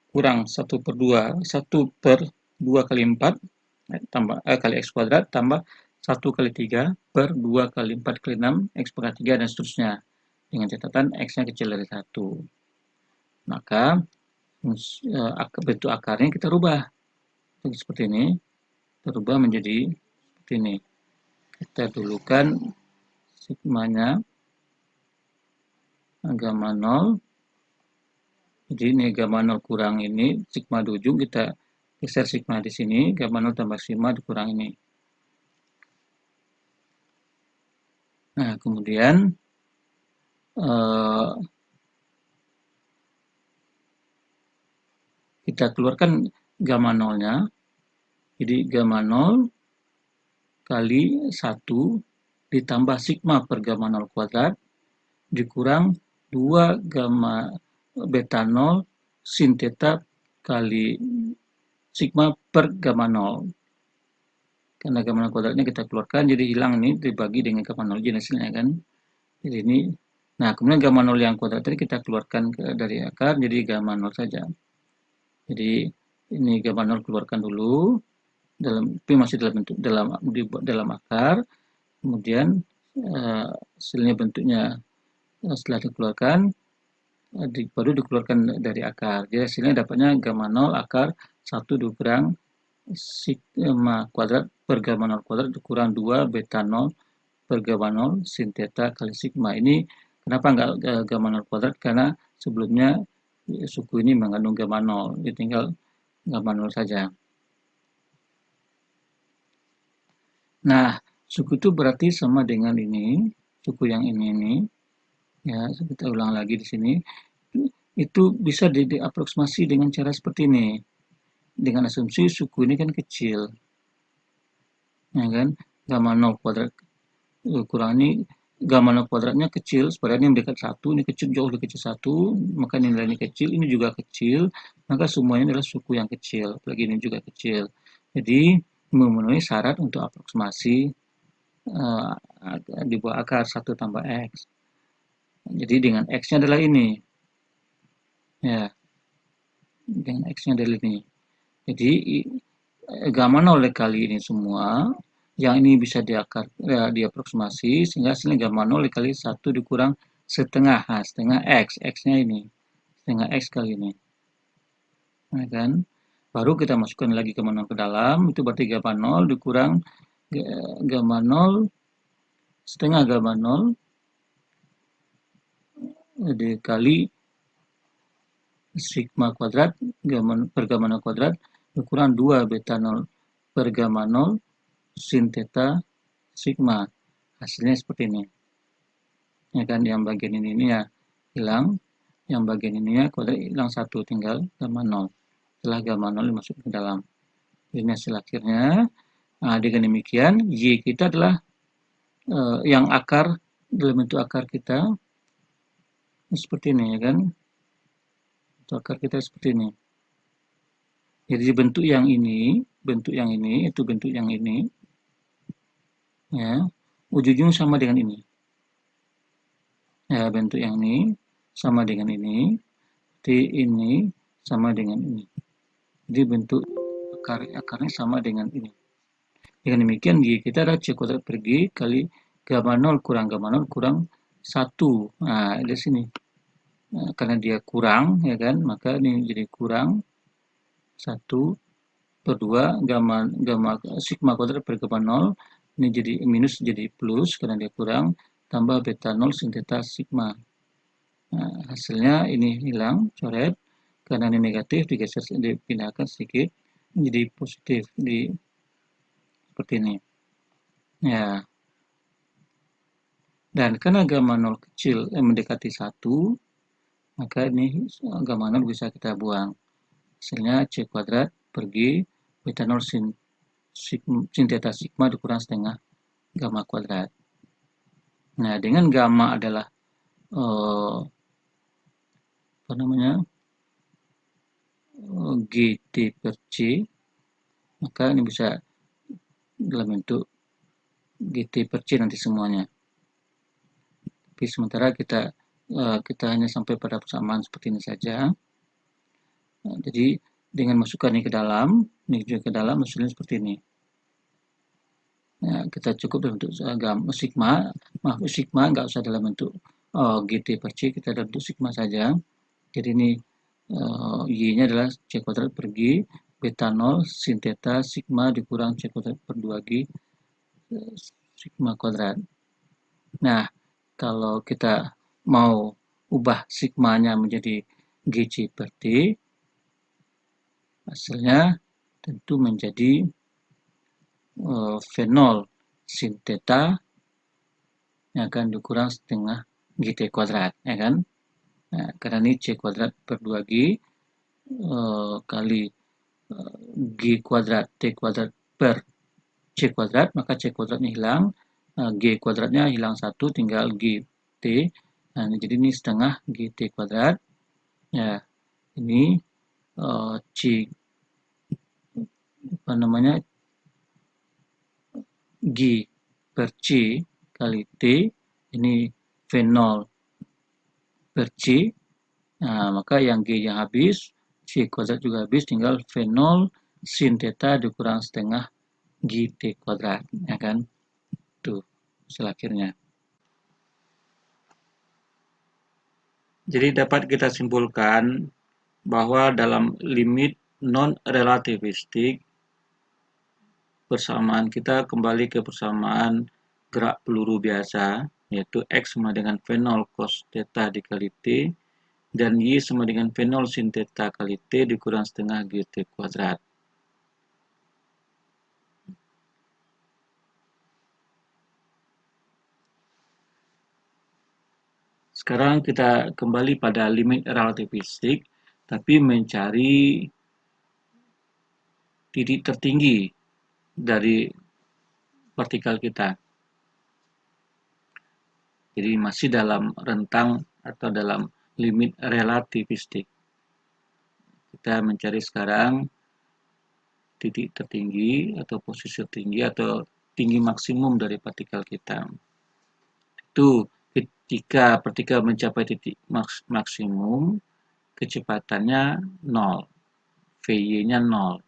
kurang 1 per 2, 1 per 2 kali 4 tambah kali X kuadrat tambah 1 kali 3 per 2 kali 4 kali 6 X pangkat 3 dan seterusnya. Dengan catatan X-nya kecil dari 1. Maka bentuk akarnya kita rubah. Seperti ini. Kita rubah menjadi seperti ini. Kita dulukan sigmanya gamma 0. Jadi ini gamma 0 kurang ini, sigma di ujung kita geser sigma di sini, gamma 0 tambah sigma dikurang ini. Nah, kemudian kita keluarkan gamma 0-nya. Jadi gamma 0 kali 1 ditambah sigma per gamma 0 kuadrat dikurang 2 gamma beta 0 sin theta kali sigma per gamma 0. Karena gamma 0 kuadratnya kita keluarkan, jadi hilang ini dibagi dengan gamma 0 jadi hasilnya kan. Jadi ini, nah kemudian gamma 0 yang kuadrat tadi kita keluarkan dari akar, jadi gamma 0 saja. Jadi ini gamma 0 keluarkan dulu, tapi masih dalam bentuk dalam akar. Kemudian hasilnya bentuknya setelah dikeluarkan baru dikeluarkan dari akar. Jadi hasilnya dapatnya gamma 0 akar 1 dikurang sigma kuadrat per gamma 0 kuadrat dikurang 2 beta 0 per gamma 0 sin theta kali sigma. Ini kenapa enggak gamma 0 kuadrat? Karena sebelumnya suku ini mengandung gamma 0. Jadi tinggal gamma 0 saja. Nah, suku itu berarti sama dengan ini, suku yang ini. Ya, kita ulang lagi di sini. Itu bisa diaproksimasi dengan cara seperti ini. Dengan asumsi suku ini kan kecil. Ya kan? Gamma 0 kuadrat kurang ini gamma 0 kuadratnya kecil, sebenarnya ini mendekat 1, ini kecil jauh lebih kecil 1, maka nilainya kecil, ini juga kecil, maka semuanya adalah suku yang kecil, apalagi ini juga kecil. Jadi memenuhi syarat untuk aproksimasi di bawah akar 1 tambah X. Jadi dengan X-nya adalah ini. Ya, dengan X-nya adalah ini. Jadi gamma 0 kali ini semua, yang ini bisa diaproksimasi, sehingga hasilnya gamma 0 kali 1 dikurang setengah, nah, setengah X, X-nya ini, setengah X kali ini. Nah, kan? Baru kita masukkan lagi gamma 0 ke dalam, itu berarti gamma 0 dikurang gamma 0, setengah gamma 0, dikali sigma kuadrat per gamma 0 kuadrat dikurang 2 beta 0 per gamma 0 sin theta sigma. Hasilnya seperti ini. Ya kan, yang bagian ini ya hilang. Yang bagian ininya kuadrat hilang 1, tinggal gamma 0. Setelah gamma 0 masuk ke dalam. Ini hasil akhirnya. Nah, dengan demikian, Y kita adalah yang akar, dalam bentuk akar kita, seperti ini, ya kan? Bentuk akar kita seperti ini. Jadi bentuk yang ini, itu bentuk yang ini, ya, ujung-ujung sama dengan ini. Ya, bentuk yang ini sama dengan ini, ini sama dengan ini. Jadi bentuk akarnya sama dengan ini. Dengan demikian Y kita adalah C kuadrat per G kali gamma 0 kurang gamma 0 kurang 1. Nah, di sini. Nah, karena dia kurang, ya kan, maka ini jadi kurang 1 per 2 gamma sigma kuadrat per gamma 0. Ini jadi minus jadi plus karena dia kurang, tambah beta 0 sin theta sigma. Nah, hasilnya ini hilang, coret. Karena ini negatif, digeser, dipindahkan sedikit, jadi positif seperti ini. Ya. Dan karena gamma 0 kecil mendekati 1, maka ini gamma 0 bisa kita buang. Hasilnya C kuadrat per G beta 0 sin theta sigma dikurang setengah gamma kuadrat. Nah, dengan gamma adalah GT per C, maka ini bisa dalam bentuk GT per C nanti semuanya. Tapi sementara kita hanya sampai pada persamaan seperti ini saja. Nah, jadi dengan masukkan ini ke dalam, hasilnya seperti ini. Nah, kita cukup dalam bentuk sigma nggak usah dalam bentuk GT per C, kita dalam bentuk sigma saja. Jadi ini Y-nya adalah C kuadrat per G beta 0 sin theta sigma dikurang C kuadrat per 2G sigma kuadrat. Nah, kalau kita mau ubah sigmanya menjadi GC per T, hasilnya tentu menjadi V0 sin theta yang akan dikurang setengah GT kuadrat, ya kan? Nah, karena ini C kuadrat per 2G kali G kuadrat T kuadrat per C kuadrat, maka C kuadratnya hilang, G kuadratnya hilang 1, tinggal GT. Nah, jadi ini setengah GT kuadrat. Ya, ini C G per C kali T, ini V0 per C. Nah, maka yang G yang habis, C kuadrat juga habis, tinggal V0 sin theta dikurang setengah GT kuadrat, ya kan? Tuh, hasil akhirnya. Jadi dapat kita simpulkan bahwa dalam limit non-relativistik, persamaan kita kembali ke persamaan gerak peluru biasa, yaitu X sama dengan V0 cos theta dikali T, dan Y sama dengan V0 sin theta kali T dikurang setengah GT kuadrat. Sekarang kita kembali pada limit relativistik, tapi mencari titik tertinggi dari partikel kita. Jadi masih dalam rentang atau dalam limit relativistik. Kita mencari sekarang titik tertinggi atau posisi tertinggi atau tinggi maksimum dari partikel kita. Itu ketika partikel mencapai titik maksimum, kecepatannya 0, Vy-nya 0.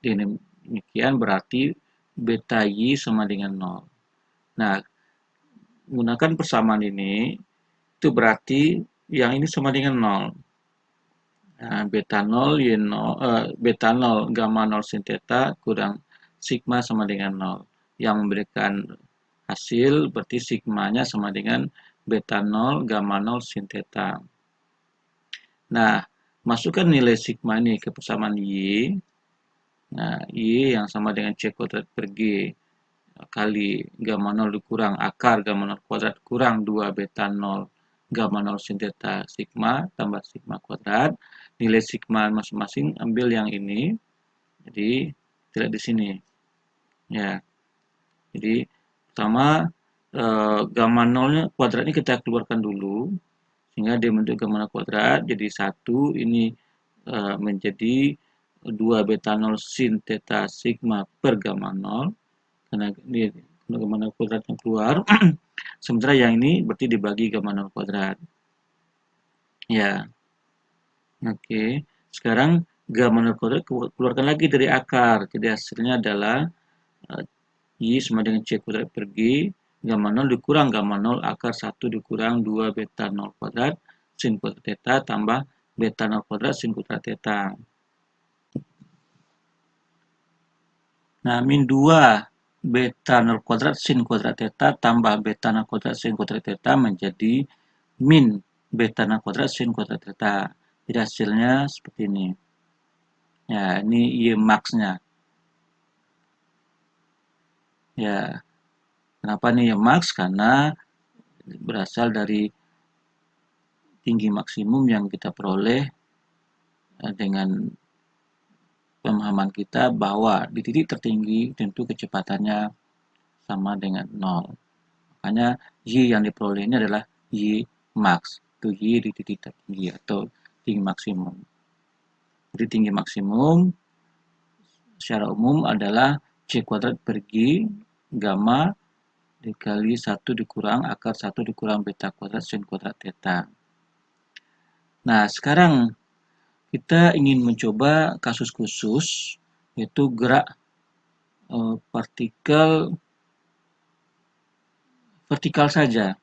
Demikian berarti beta Y sama dengan 0. Nah, gunakan persamaan ini, itu berarti yang ini sama dengan 0. Nah, beta 0, beta 0 gamma 0 sin theta kurang sigma sama dengan 0. Yang memberikan hasil berarti sigmanya sama dengan beta 0 gamma 0 sin theta. Nah, masukkan nilai sigma ini ke persamaan Y. Nah, Y yang sama dengan C kuadrat per G kali gamma 0 dikurang akar gamma 0 kuadrat kurang 2 beta 0 gamma 0 sin theta sigma tambah sigma kuadrat. Nilai sigma masing-masing ambil yang ini. Jadi tidak di sini. Ya. Jadi pertama gamma 0-nya kuadratnya kita keluarkan dulu sehingga dia bentuk gamma 0 kuadrat. Jadi 1 ini menjadi 2 beta 0 sin theta sigma per gamma 0 karena dia gamma 0 kuadratnya keluar. Sementara yang ini berarti dibagi gamma 0 kuadrat. Ya. Oke. Sekarang gamma 0 kuadrat keluarkan lagi dari akar. Jadi hasilnya adalah I sama dengan C kuadrat per G, gamma 0 dikurang gamma 0 akar 1 dikurang 2 beta 0 kuadrat sin kuadrat theta tambah beta 0 kuadrat sin kuadrat theta. Nah, min 2 beta 0 kuadrat sin kuadrat theta tambah beta 0 kuadrat sin kuadrat theta menjadi min beta 0 kuadrat sin kuadrat theta. Jadi hasilnya seperti ini. Ya, ini Y max-nya. Ya, kenapa ini Y max? Karena berasal dari tinggi maksimum yang kita peroleh dengan pemahaman kita bahwa di titik tertinggi tentu kecepatannya sama dengan 0. Makanya Y yang diperoleh ini adalah Y max, itu Y di titik tertinggi atau tinggi maksimum. Jadi tinggi maksimum secara umum adalah C kuadrat per G gamma dikali 1 dikurang akar 1 dikurang beta kuadrat sin kuadrat theta. Nah, sekarang kita ingin mencoba kasus khusus yaitu gerak partikel vertikal saja,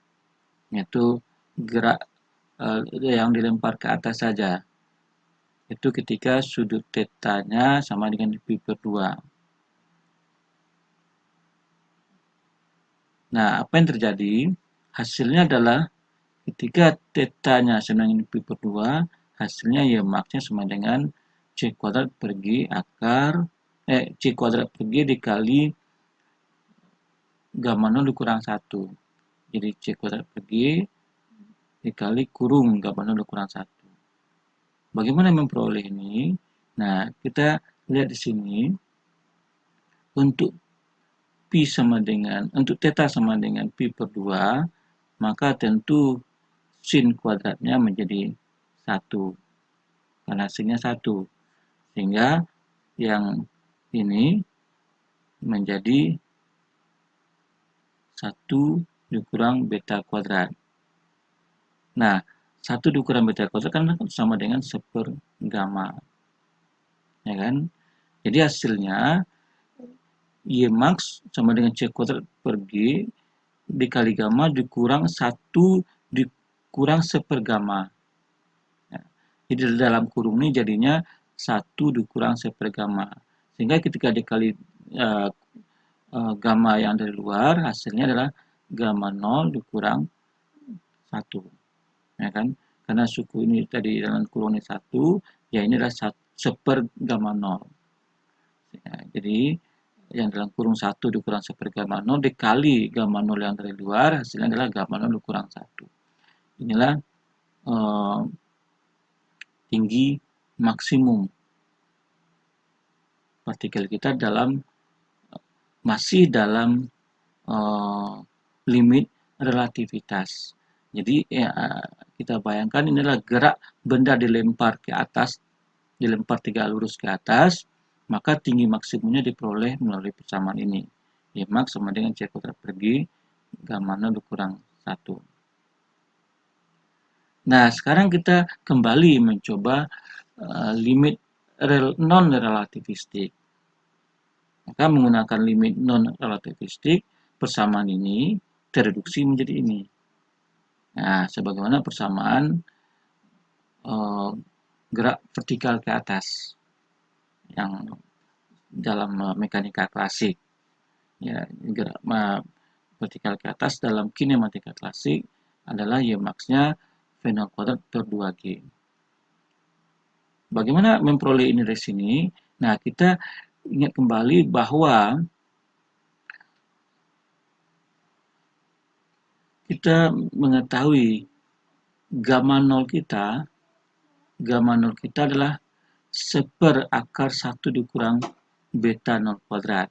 yaitu gerak yang dilempar ke atas saja. Itu ketika sudut tetanya sama dengan pi per 2. Nah, apa yang terjadi? Hasilnya adalah ketika tetanya sama dengan pi per 2, hasilnya ya maksnya sama dengan C kuadrat per G akar C kuadrat per G dikali gamma 0 dikurang 1. Jadi C kuadrat per G dikali kurung gamma 0 dikurang 1. Bagaimana memperoleh ini? Nah, kita lihat di sini untuk untuk theta sama dengan pi per 2, maka tentu sin kuadratnya menjadi 1. Karena sinnya 1. Sehingga yang ini menjadi 1 dikurang beta kuadrat. Nah, 1 dikurang beta kuadrat kan sama dengan 1 gamma. Ya kan? Jadi hasilnya Y max sama dengan C kuadrat per G dikali gamma dikurang 1 dikurang 1 gamma. Ya. Jadi dalam kurung ini jadinya 1 dikurang 1 gamma. Sehingga ketika dikali gamma yang dari luar, hasilnya adalah gamma 0 dikurang 1. Ya kan? Karena suku ini tadi dalam kurung ini 1, ya ini adalah 1 gamma 0. Ya, jadi yang dalam kurung 1 dikurang 1 gamma 0 dikali gamma 0 yang dari luar, hasilnya adalah gamma 0 dikurang 1. Inilah tinggi maksimum partikel kita masih dalam limit relativitas. Jadi ya, kita bayangkan inilah gerak benda dilempar ke atas, dilempar tegak lurus ke atas, maka tinggi maksimumnya diperoleh melalui persamaan ini. Y max sama dengan C kuadrat per G gamma 0 dikurang 1. Nah, sekarang kita kembali mencoba limit non-relativistik. Maka menggunakan limit non-relativistik, persamaan ini tereduksi menjadi ini. Nah, sebagaimana persamaan gerak vertikal ke atas yang dalam mekanika klasik. Ya, gerak vertikal ke atas dalam kinematika klasik adalah Y max-nya V0 kuadrat per 2G. Bagaimana memperoleh ini dari sini? Nah, kita ingat kembali bahwa kita mengetahui gamma 0 kita adalah seperakar 1 dikurang beta 0 kuadrat.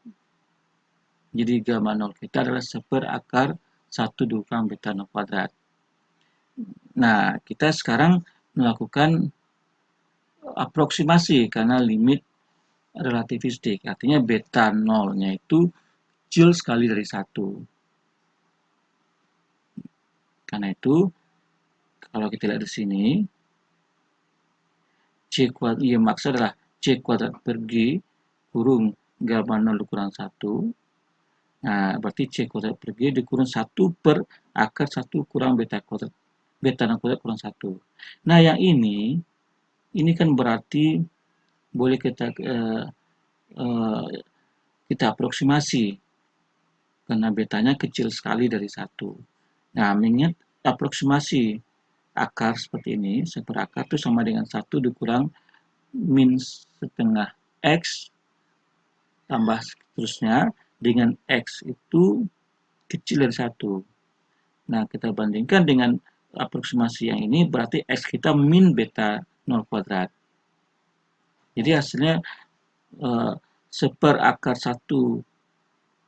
Jadi gamma 0 kita adalah seperakar 1 dikurang beta 0 kuadrat. Nah, kita sekarang melakukan aproksimasi karena limit relativistik. Artinya beta 0-nya itu kecil sekali dari 1. Karena itu, kalau kita lihat di sini, C kuadrat, ya maksud adalah C kuadrat per G kurung gamma 0 dikurang 1. Nah, berarti C kuadrat per G dikurang 1 per akar 1 kurang beta 0 kuadrat kurang 1. Nah, yang ini kan berarti boleh kita aproksimasi karena betanya kecil sekali dari 1. Nah, mengingat aproksimasi akar seperti ini, seperakar itu sama dengan 1 dikurang min setengah X tambah seterusnya dengan X itu kecil dari 1. Nah, kita bandingkan dengan aproksimasi yang ini, berarti X kita min beta 0 kuadrat. Jadi hasilnya seperakar 1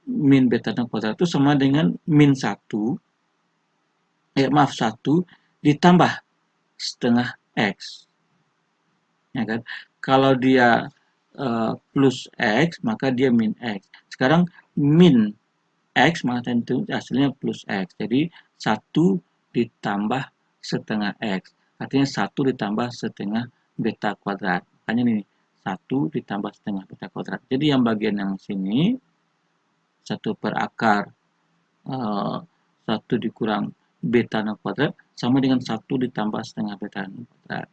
min beta 0 kuadrat itu sama dengan min 1, 1 ditambah setengah X. Ya kan? Kalau dia plus X, maka dia min X. Sekarang min X, maka tentu hasilnya plus X. Jadi 1 ditambah setengah X. Artinya 1 ditambah setengah beta kuadrat. Makanya ini 1 ditambah setengah beta kuadrat. Jadi yang bagian yang sini 1 per akar 1 dikurang beta 0 kuadrat sama dengan 1 ditambah setengah beta 0 kuadrat.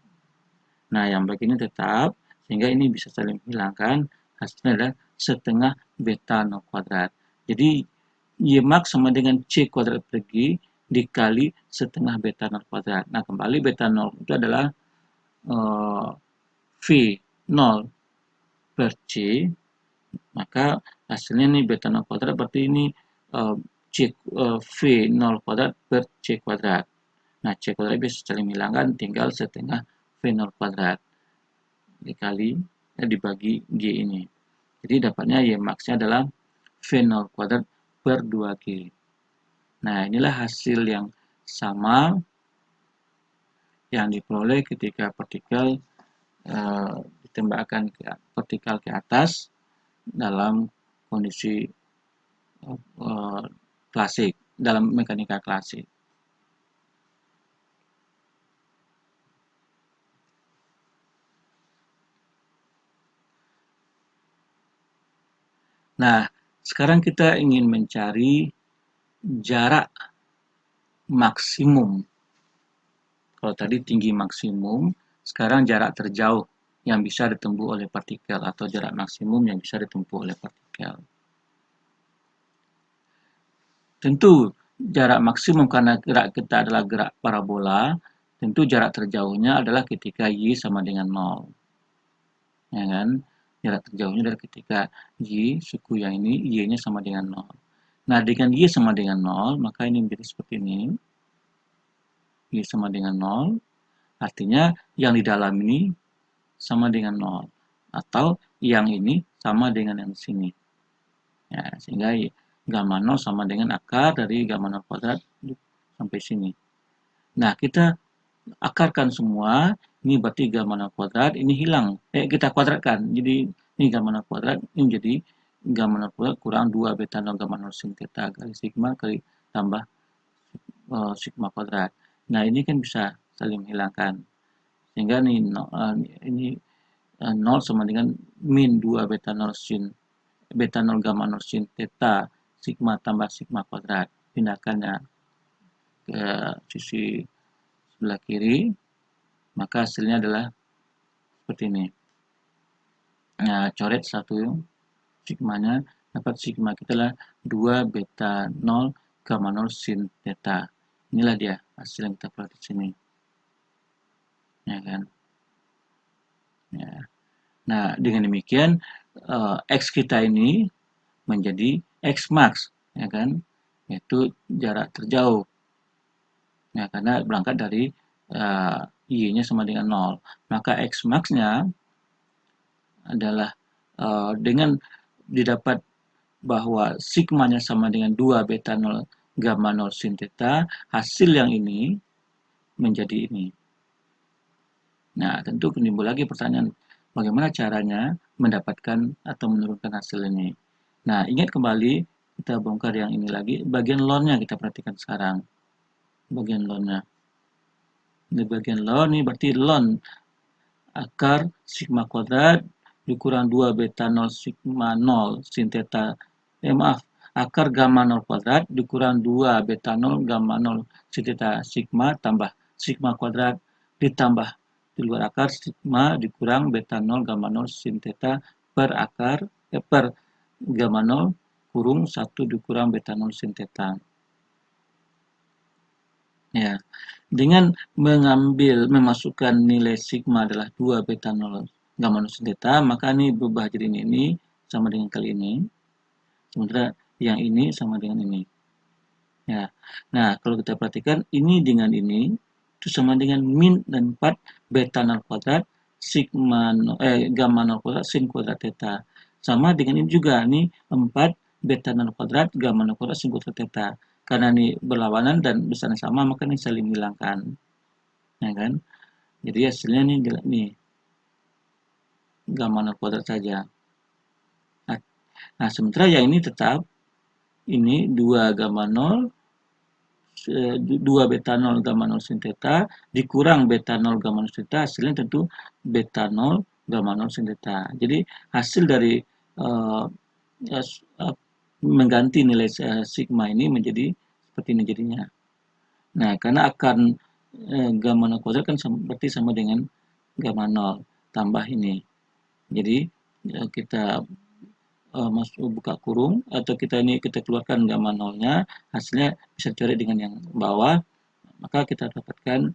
Nah, yang bagian ini tetap, sehingga ini bisa saling hilangkan, hasilnya adalah setengah beta 0 kuadrat. Jadi, Y max sama dengan C kuadrat per G dikali setengah beta 0 kuadrat. Nah, kembali beta 0 itu adalah V 0 per C, maka hasilnya ini beta 0 kuadrat, berarti ini V 0 kuadrat per C kuadrat. Nah, C kuadrat bisa saling hilangkan, tinggal setengah V 0 kuadrat dikali dibagi G ini. Jadi dapatnya Y max-nya adalah V 0 kuadrat per 2G. Nah, inilah hasil yang sama yang diperoleh ketika partikel ditembakkan partikel ke atas dalam kondisi klasik, dalam mekanika klasik. Nah, sekarang kita ingin mencari jarak maksimum. Kalau tadi tinggi maksimum, sekarang jarak terjauh yang bisa ditempuh oleh partikel atau jarak maksimum yang bisa ditempuh oleh partikel. Tentu jarak maksimum karena gerak kita adalah gerak parabola, tentu jarak terjauhnya adalah ketika Y sama dengan 0. Ya kan? Jarak terjauhnya adalah ketika Y, suku yang ini, Y-nya sama dengan 0. Nah, dengan Y sama dengan 0, maka ini menjadi seperti ini. Y sama dengan 0, artinya yang di dalam ini sama dengan 0. Atau yang ini sama dengan yang di sini. Ya, sehingga gamma 0 sama dengan akar dari gamma 0 kuadrat sampai sini. Nah, kita akarkan semua, ini berarti gamma 0 kuadrat, ini hilang. Kita kuadratkan. Jadi, ini gamma 0 kuadrat, ini menjadi gamma 0 kuadrat kurang 2 beta 0 gamma 0 sin theta kali sigma kali tambah sigma kuadrat. Nah, ini kan bisa saling hilangkan. Sehingga ini 0 sama dengan min 2 beta 0 gamma 0 sin theta sigma tambah sigma kuadrat. Pindahkannya ke sisi sebelah kiri, maka hasilnya adalah seperti ini. Nah, coret satu sigmanya, dapat sigma kita adalah 2 beta 0 gamma 0 sin theta. Inilah dia hasil yang kita peroleh di sini. Ya kan? Ya. Nah, dengan demikian X kita ini menjadi X max, ya kan? Yaitu jarak terjauh. Ya, karena berangkat dari Y-nya sama dengan 0. Maka X max-nya adalah dengan didapat bahwa sigmanya sama dengan 2 beta 0 gamma 0 sin theta, hasil yang ini menjadi ini. Nah, tentu timbul lagi pertanyaan, bagaimana caranya mendapatkan atau menurunkan hasil ini. Nah, ingat kembali, kita bongkar yang ini lagi, bagian ln-nya kita perhatikan sekarang. Bagian ln-nya. Di bagian ln ini berarti ln akar sigma kuadrat dikurang 2 beta 0 sigma 0 sin theta. Maaf, akar gamma 0 kuadrat dikurang 2 beta 0 gamma 0 sin theta sigma tambah sigma kuadrat ditambah di luar akar sigma dikurang beta 0 gamma 0 sin theta per akar per gamma 0 kurung 1 dikurang beta 0 sin theta. Ya, dengan memasukkan nilai sigma adalah 2 beta 0 gamma 0 sin theta, maka ini berubah jadi ini sama dengan kali ini. Sementara yang ini sama dengan ini. Ya. Nah, kalau kita perhatikan ini dengan ini itu sama dengan min dan 4 beta 0 kuadrat sigma gamma 0 kuadrat sin kuadrat theta. Sama dengan ini juga nih 4 beta 0 kuadrat gamma 0 kuadrat sin kuadrat theta. Karena ini berlawanan dan besarnya sama, maka ini saling menghilangkan. Ya kan? Jadi hasilnya nih gamma 0 kuadrat saja. Nah, sementara yang ini tetap ini 2 gamma 0 2 beta 0 gamma 0 sin theta dikurang beta 0 gamma 0 sin theta, hasilnya tentu beta 0 gamma 0 sin theta. Jadi hasil dari uh, mengganti nilai sigma ini menjadi seperti ini jadinya. Nah, karena akan gamma 0 kuadrat kan berarti sama dengan gamma 0 tambah ini. Jadi kita buka kurung atau kita keluarkan gamma 0-nya, hasilnya bisa dicari dengan yang bawah, maka kita dapatkan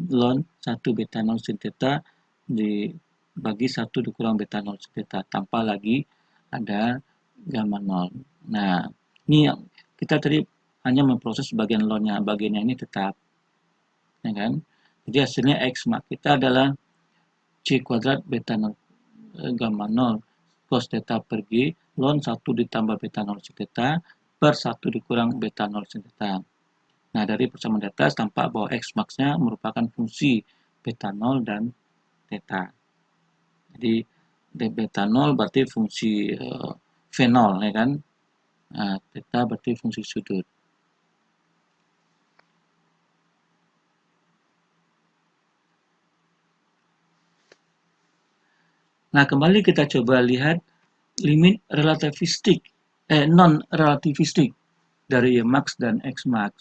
ln 1 beta 0 sin theta dibagi 1 dikurang beta 0 sin theta tanpa lagi ada gamma 0. Nah, ini yang kita tadi hanya memproses bagian ln-nya, bagian yang ini tetap, ya kan? Jadi hasilnya X max kita adalah C kuadrat beta 0 gamma 0 cos theta per G ln 1 ditambah beta 0 sin theta per 1 dikurang beta 0 sin theta. Nah, dari persamaan di atas tampak bahwa X max-nya merupakan fungsi beta 0 dan theta. Jadi beta 0 berarti fungsi V0, ya kan? Nah, theta berarti fungsi sudut. Nah, kembali kita coba lihat limit relativistik, non-relativistik dari Y max dan X max.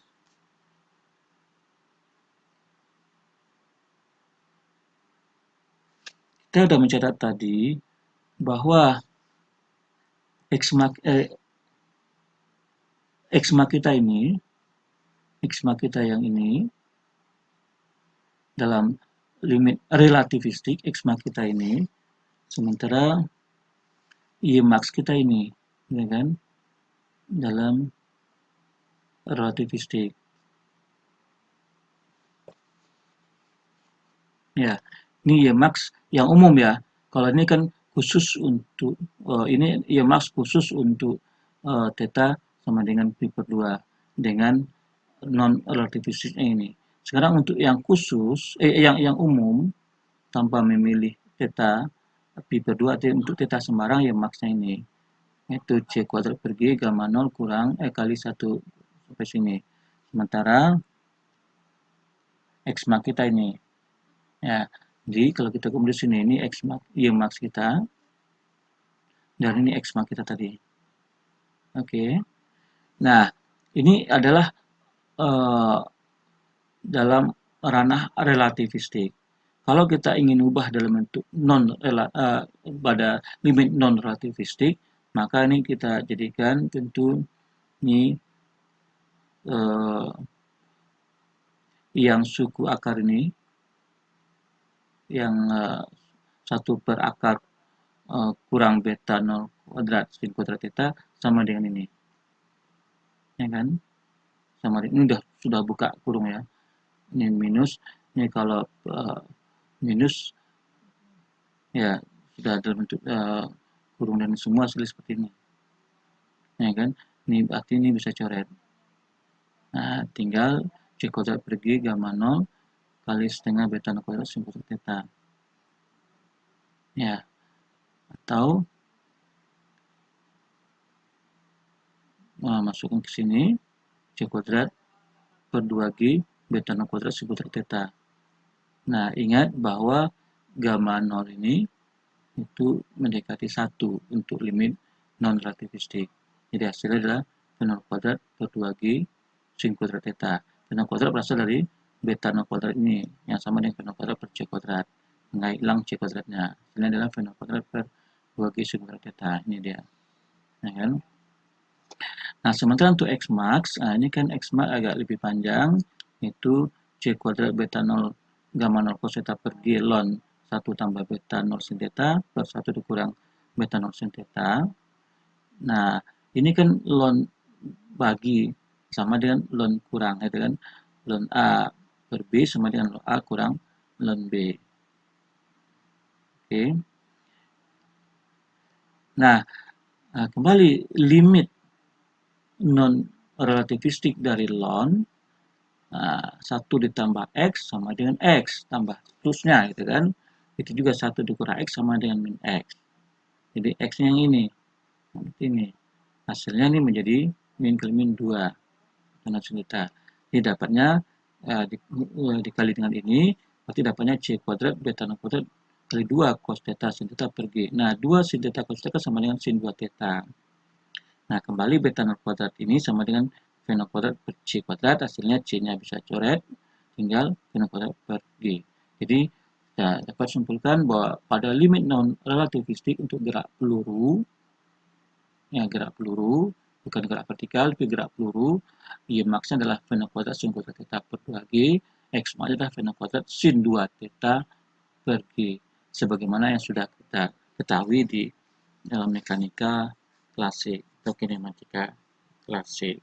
Kita sudah mencatat tadi bahwa X max kita ini, X max kita yang ini, dalam limit relativistik X max kita ini, sementara Y max kita ini, ya kan, dalam relativistik. Ya, ini Y max yang umum ya. Kalau ini kan khusus untuk ini Y max khusus untuk theta sama dengan pi per 2 dengan non relativistiknya ini. Sekarang untuk yang khusus yang umum tanpa memilih theta pi per 2 untuk theta sembarang Y max-nya ini. Itu C kuadrat per G gamma 0 kurang kali 1 sampai sini. Sementara X max kita ini. Ya, jadi kalau kita kumpul di sini ini X max, Y max kita dan ini X max kita tadi. Oke. Nah, ini adalah dalam ranah relativistik. Kalau kita ingin ubah dalam bentuk pada limit non relativistik, maka ini kita jadikan tentu ini yang suku akar ini yang 1 per akar kurang beta 0 kuadrat sin kuadrat theta sama dengan ini, ya kan, sama ini sudah buka kurung ya, ini minus Ini kalau minus ya sudah dalam bentuk kurung dan semua seperti ini, ya kan? Ini berarti ini bisa coret. Nah, tinggal C kuadrat per G gamma 0 kali setengah beta 0 kuadrat sin kuadrat theta. Ya, atau masukkan ke sini C kuadrat per 2G beta 0 kuadrat sin kuadrat theta. Nah, ingat bahwa gamma 0 ini itu mendekati 1 untuk limit non-relativistik. Jadi hasilnya adalah V0 kuadrat per 2G sin kuadrat theta. V0 kuadrat berasal dari beta 0 kuadrat ini, yang sama dengan V0 kuadrat per C kuadrat. Nggak hilang C kuadratnya. Hasilnya adalah V0 kuadrat per 2G sin kuadrat theta. Ini dia. Ya kan? Nah, sementara untuk X max, ini kan X max agak lebih panjang, itu C kuadrat beta 0 gamma 0 cos theta per G ln 1 tambah beta 0 sin theta per 1 dikurang beta 0 sin theta. Nah, ini kan ln bagi sama dengan ln kurang, itu kan ln A per B sama dengan ln A kurang ln B. Oke. Nah, kembali limit non relativistik dari ln 1 ditambah X sama dengan X tambah terusnya gitu kan. Itu juga 1 dikurang X sama dengan min X. Jadi X-nya yang ini. Seperti ini. Hasilnya ini menjadi min kali min 2. Karena kita. Ini dapatnya dikali dengan ini, berarti dapatnya C kuadrat beta 0 kuadrat kali 2 cos theta sin theta per G. Nah, 2 sin theta cos theta sama dengan sin 2 theta. Nah, kembali beta 0 kuadrat ini sama dengan V 0 kuadrat per C kuadrat, hasilnya C-nya bisa coret, tinggal V 0 kuadrat per G. Jadi, kita dapat simpulkan bahwa pada limit non-relativistik untuk gerak peluru, bukan gerak vertikal, tapi gerak peluru, Y max-nya adalah V 0 kuadrat sin kuadrat theta per 2G, X max adalah V 0 kuadrat sin 2 theta per G. Sebagaimana yang sudah kita ketahui di dalam mekanika klasik atau kinematika klasik.